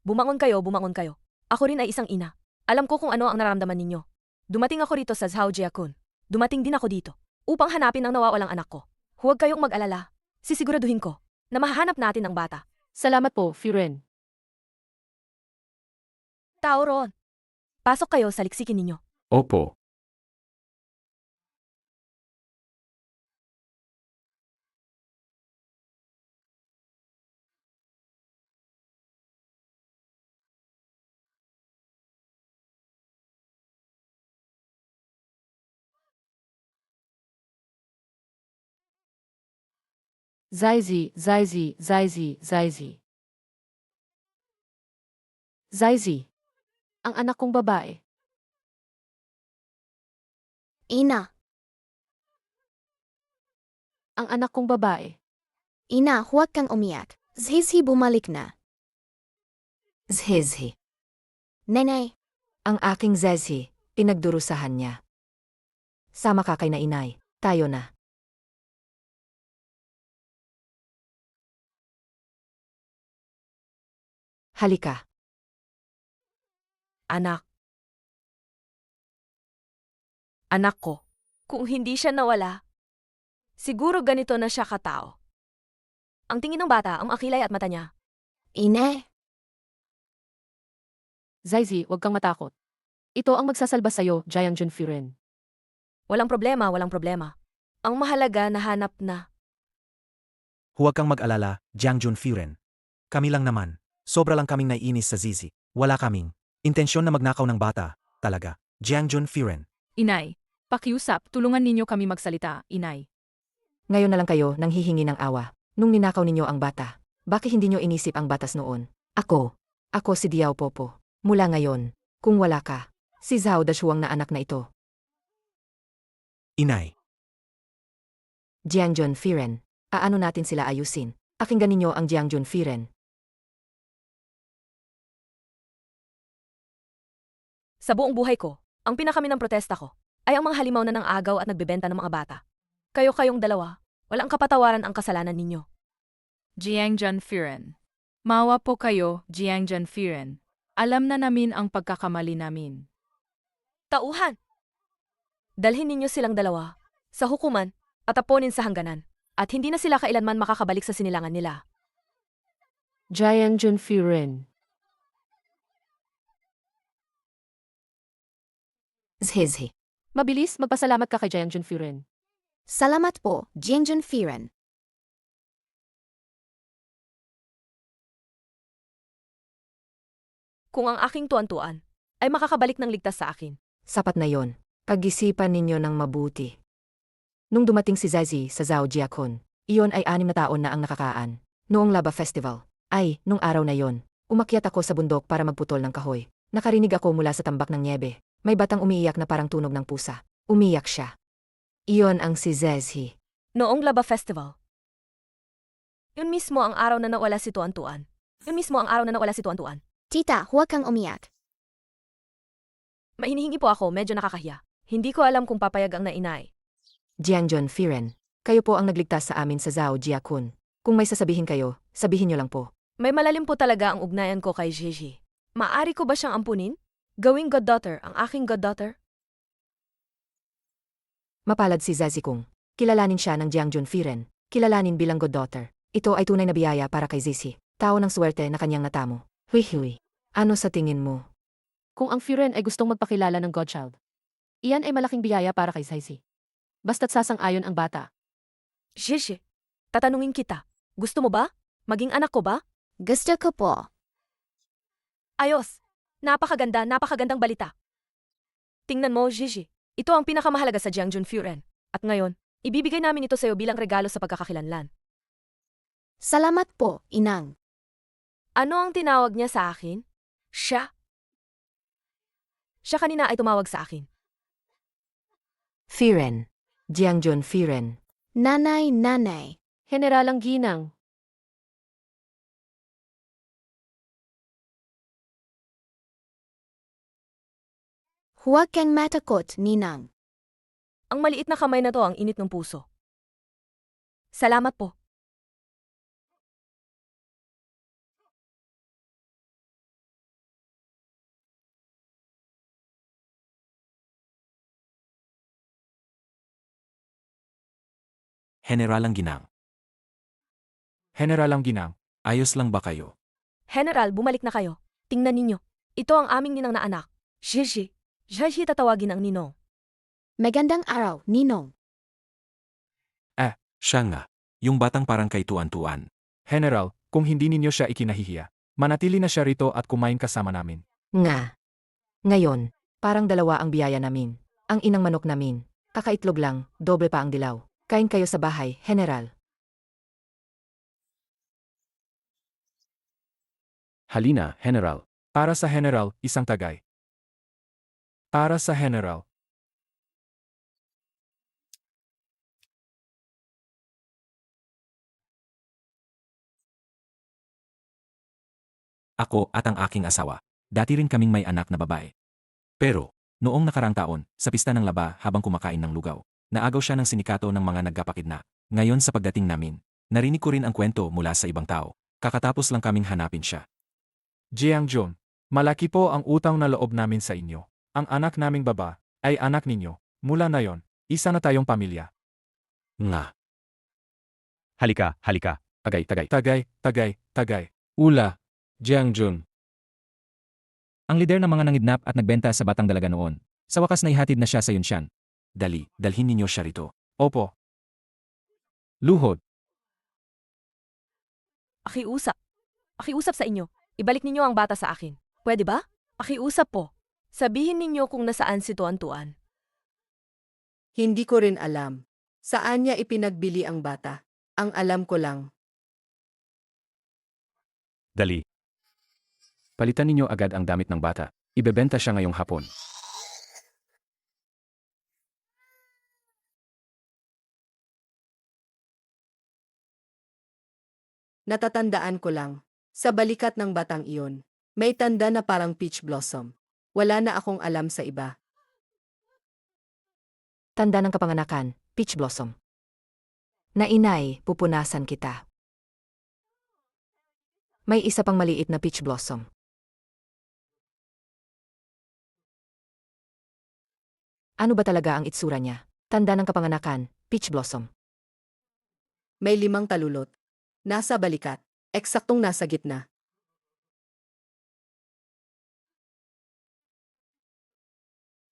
Bumangon kayo. Ako rin ay isang ina. Alam ko kung ano ang nararamdaman ninyo. Dumating ako rito sa Zhao Jiakun. Dumating din ako dito upang hanapin ang nawawalang anak ko. Huwag kayong mag-alala. Sisiguraduhin ko na mahahanap natin ang bata. Salamat po, Firen. Tao ron. Pasok kayo sa liksikin ninyo. Opo. Zazie. Zazie. Ang anak kong babae. Ina, Ang anak kong babae. ina, huwag kang umiyak. Zazie bumalik na. Zazie. Nenay, Ang aking Zazie, pinagdurusahan niya. Sama ka kay na inay. Tayo na. Halika. Anak. Anak ko, kung hindi siya nawala, siguro ganito na siya katao. Ang tingin ng bata ang akilay at mata niya. Ine, Zaizi, huwag kang matakot. Ito ang magsasalba sa'yo, Jiang Junfuren. Walang problema, walang problema. Ang mahalaga nahanap na. Huwag kang mag-alala, Jiang Junfuren. Kami lang naman. Sobra lang kaming naiinis sa Zizi. Wala kaming intensyon na magnakaw ng bata. Talaga. Jiang Junfuren. Inay, pakiusap, tulungan ninyo kami magsalita, inay. Ngayon na lang kayo nang hihingi ng awa. Nung ninakaw ninyo ang bata, bakit hindi nyo inisip ang batas noon? Ako si Diao Popo. Mula ngayon, kung wala ka, si Zhao Dashuang na anak na ito. Inay. Jiang Junfuren. Aano natin sila ayusin? Pakinggan ninyo ang Jiang Junfuren. Sa buong buhay ko, ang pinakaminang protesta ko ay ang mga halimaw na ng agaw at nagbebenta ng mga bata. Kayong dalawa, walang kapatawaran ang kasalanan ninyo. Jiang Junfuren. Mawa po kayo, Jiang Junfuren. Alam na namin ang pagkakamali namin. Tauhan! Dalhin ninyo silang dalawa sa hukuman at taponin sa hangganan. At hindi na sila kailanman makakabalik sa sinilangan nila. Jiang Junfuren. Zhezhe. Mabilis, magpasalamat ka kay Jiang Junfuren. salamat po, Jiang Junfuren. Kung ang aking tuan-tuan ay makakabalik ng ligtas sa akin. Sapat na yon. Pag-isipan ninyo ng mabuti. Nung dumating si Zazi sa Zhao Jiakun, iyon ay 6 na taon na ang nakakaan. Noong Laba Festival, nung araw na yon, umakyat ako sa bundok para magputol ng kahoy. Nakarinig ako mula sa tambak ng niebe. May batang umiiyak na parang tunog ng pusa. Umiyak siya. Iyon ang si Zezhi. Noong Laba Festival. Yun mismo ang araw na nawala si tuan-tuan. Tita, huwag kang umiyak. Mahinihingi po ako, medyo nakakahiya. Hindi ko alam kung papayag ang nainay. Jiang Junfuren. Kayo po ang nagligtas sa amin sa Zhao Jiakun. Kung may sasabihin kayo, sabihin nyo lang po. May malalim po talaga ang ugnayan ko kay Gigi. Maari ko ba siyang ampunin? Gawing goddaughter ang aking goddaughter? Mapalad si Zazi kung kilalanin siya ng Jiang Junfuren. Kilalanin bilang goddaughter. Ito ay tunay na biyaya para kay Zizi. Tao ng swerte na kanyang natamo. Hui. Ano sa tingin mo? Kung ang Furen ay gustong magpakilala ng godchild, iyan ay malaking biyaya para kay Zaizi. Basta't sasang-ayon ang bata. Gigi, tatanungin kita. Gusto mo ba? Maging anak ko ba? Gusto ko po. Ayos. Napakagandang balita. Tingnan mo, Gigi. Ito ang pinakamahalaga sa Jiang Junfuren. At ngayon, ibibigay namin ito sa iyo bilang regalo sa pagkakakilanlan. Salamat po, Inang. Ano ang tinawag niya sa akin? Siya. Siya kanina ay tumawag sa akin. Furen. Jiang Junfuren. Nanay. Generalang Ginang. Huwag kang matakot, Ninang. Ang maliit na kamay na to ang init ng puso. Salamat po. Generalang Ginang. Generalang Ginang. Ayos lang ba kayo? General, bumalik na kayo. Tingnan ninyo. Ito ang aming ninang na anak. Gigi. Gigi tatawagin ang ninong. Magandang araw, Ninong. Siya nga. Yung batang parang kay tuan-tuan. General, kung hindi ninyo siya ikinahihiya, manatili na siya rito at kumain kasama namin. Nga. Ngayon, parang dalawa ang biyaya namin. Ang inang manok namin. Kakaitlog lang, doble pa ang dilaw. Kain kayo sa bahay, General. Halina, General. Para sa General, isang tagay. Para sa General. Ako at ang aking asawa. Dati rin kaming may anak na babae. Pero, noong nakarang taon, sa pista ng laba habang kumakain ng lugaw, naagaw siya ng sinikato ng mga nagkapakidna. Ngayon sa pagdating namin, narinig ko rin ang kwento mula sa ibang tao. Kakatapos lang kaming hanapin siya. Jiangjun, malaki po ang utang na loob namin sa inyo. Ang anak naming baba ay anak ninyo. Mula na yon, isa na tayong pamilya. Nga. Halika, halika. Tagay. Ula. Jiangjun. Ang lider ng mga nangidnap at nagbenta sa batang dalaga noon. Sa wakas na ihatid na siya sa Yunshan. Dalhin ninyo siya rito. Opo. Luhod. Akiusap sa inyo. Ibalik ninyo ang bata sa akin. Pwede ba? Akiusap po. Sabihin ninyo kung nasaan si Tuan-Tuan. Hindi ko rin alam. Saan niya ipinagbili ang bata? Ang alam ko lang, Dali. Palitan ninyo agad ang damit ng bata. Ibebenta siya ngayong hapon. natatandaan ko lang. Sa balikat ng batang iyon, may tanda na parang peach blossom. Wala na akong alam sa iba. Tanda ng kapanganakan, peach blossom. Na inay, pupunasan kita. May isa pang maliit na peach blossom. Ano ba talaga ang itsura niya? Tanda ng kapanganakan, peach blossom. May 5 talulot. Nasa balikat. Eksaktong nasa gitna.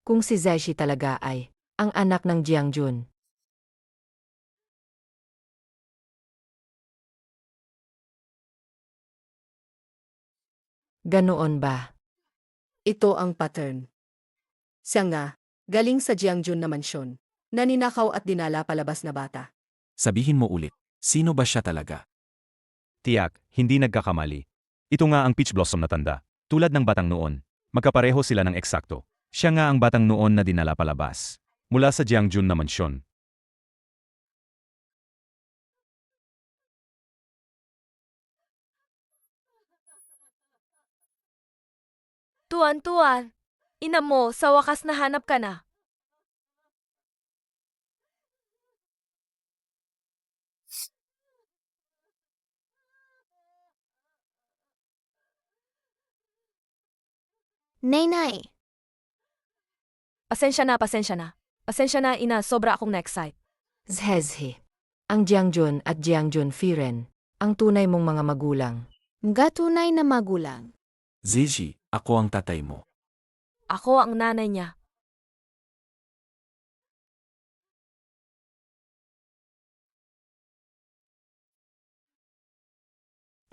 Kung si Zeshi talaga ay ang anak ng Jiangjun. Ganoon ba? Ito ang pattern. Siya nga, galing sa Jiangjun na mansyon. Naninakaw at dinala palabas na bata. Sabihin mo ulit, sino ba siya talaga? Tiyak, hindi nagkakamali. Ito nga ang peach blossom na tanda. Tulad ng batang noon, magkapareho sila ng eksakto. Siya nga ang batang noon na dinala palabas. Mula sa Jiangjun na mansyon. Tuan-Tuan, ina mo, sa wakas nahanap ka na. Nay. Pasensya na. Pasensya na, ina, sobra akong na-excite. Zhezhi. Ang Jiangjun at Jiangjun Firen, ang tunay mong mga magulang. Mga tunay na magulang. Zizi, ako ang tatay mo. Ako ang nanay niya.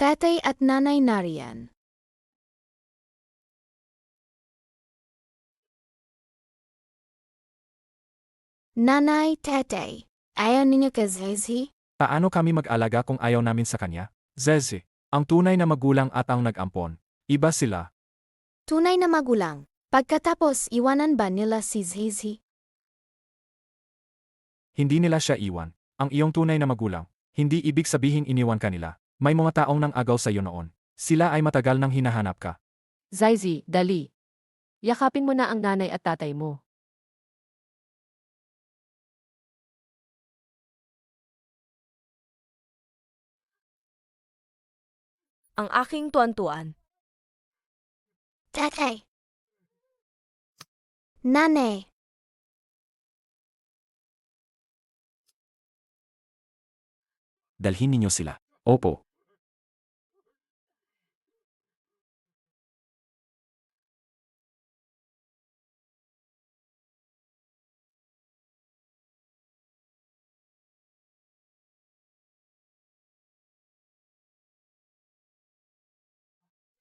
Tatay at nanay nariyan. Nanay, tatay, ayaw ninyo ka Zeshi? Paano kami mag-alaga kung ayaw namin sa kanya? Zezi, ang tunay na magulang at ang nag-ampon. Iba sila. Tunay na magulang. Pagkatapos, iwanan ba nila si Zeshi? Hindi nila siya iwan. Ang iyong tunay na magulang. Hindi ibig sabihin iniwan ka nila. May mga taong nang agaw sa iyo noon. Sila ay matagal nang hinahanap ka. Zaizi, dali. Yakapin mo na ang nanay at tatay mo. Ang aking tuan-tuan. Tatay. Nanay. Dalhin ninyo sila. Opo.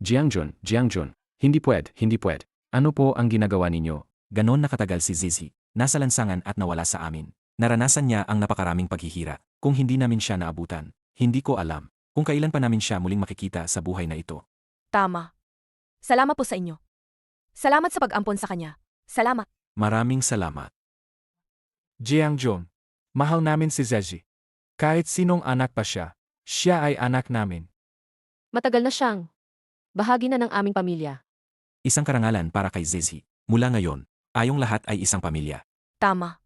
Jiangjun, hindi pwed. Ano po ang ginagawa ninyo? Ganon nakatagal si Zizi. Nasa lansangan at nawala sa amin. Naranasan niya ang napakaraming paghihira. Kung hindi namin siya naabutan, hindi ko alam kung kailan pa namin siya muling makikita sa buhay na ito. Tama. Salamat po sa inyo. Salamat sa pag-ampon sa kanya. Salamat. Maraming salamat. Jiangjun, mahal namin si Zezi. Kahit sinong anak pa siya, siya ay anak namin. Matagal na siyang bahagi na ng aming pamilya. Isang karangalan para kay Zizi. Mula ngayon, ayong lahat ay isang pamilya. Tama.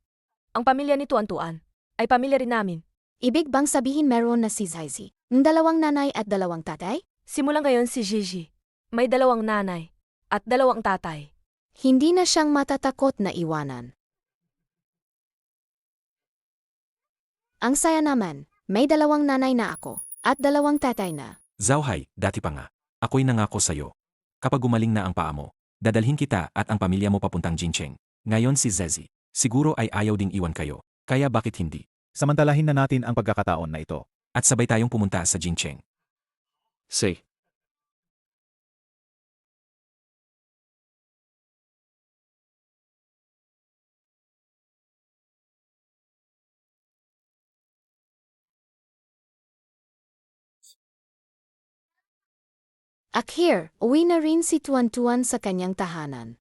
Ang pamilya ni Tuan-Tuan ay pamilya rin namin. Ibig bang sabihin meron na si Zeshi? Ng 2 nanay at 2 tatay? Simula ngayon si Gigi. May 2 nanay at 2 tatay. Hindi na siyang matatakot na iwanan. Ang saya naman, may 2 nanay na ako at 2 tatay na. Zhao, dati pa nga. Ako'y nangako sa'yo. Kapag gumaling na ang paa mo, dadalhin kita at ang pamilya mo papuntang Jincheng. Ngayon si Zezi, siguro ay ayaw ding iwan kayo. Kaya bakit hindi? Samantalahin na natin ang pagkakataon na ito. At sabay tayong pumunta sa Jincheng. Say. Akhir, uwi na rin si Tuan-Tuan sa kanyang tahanan.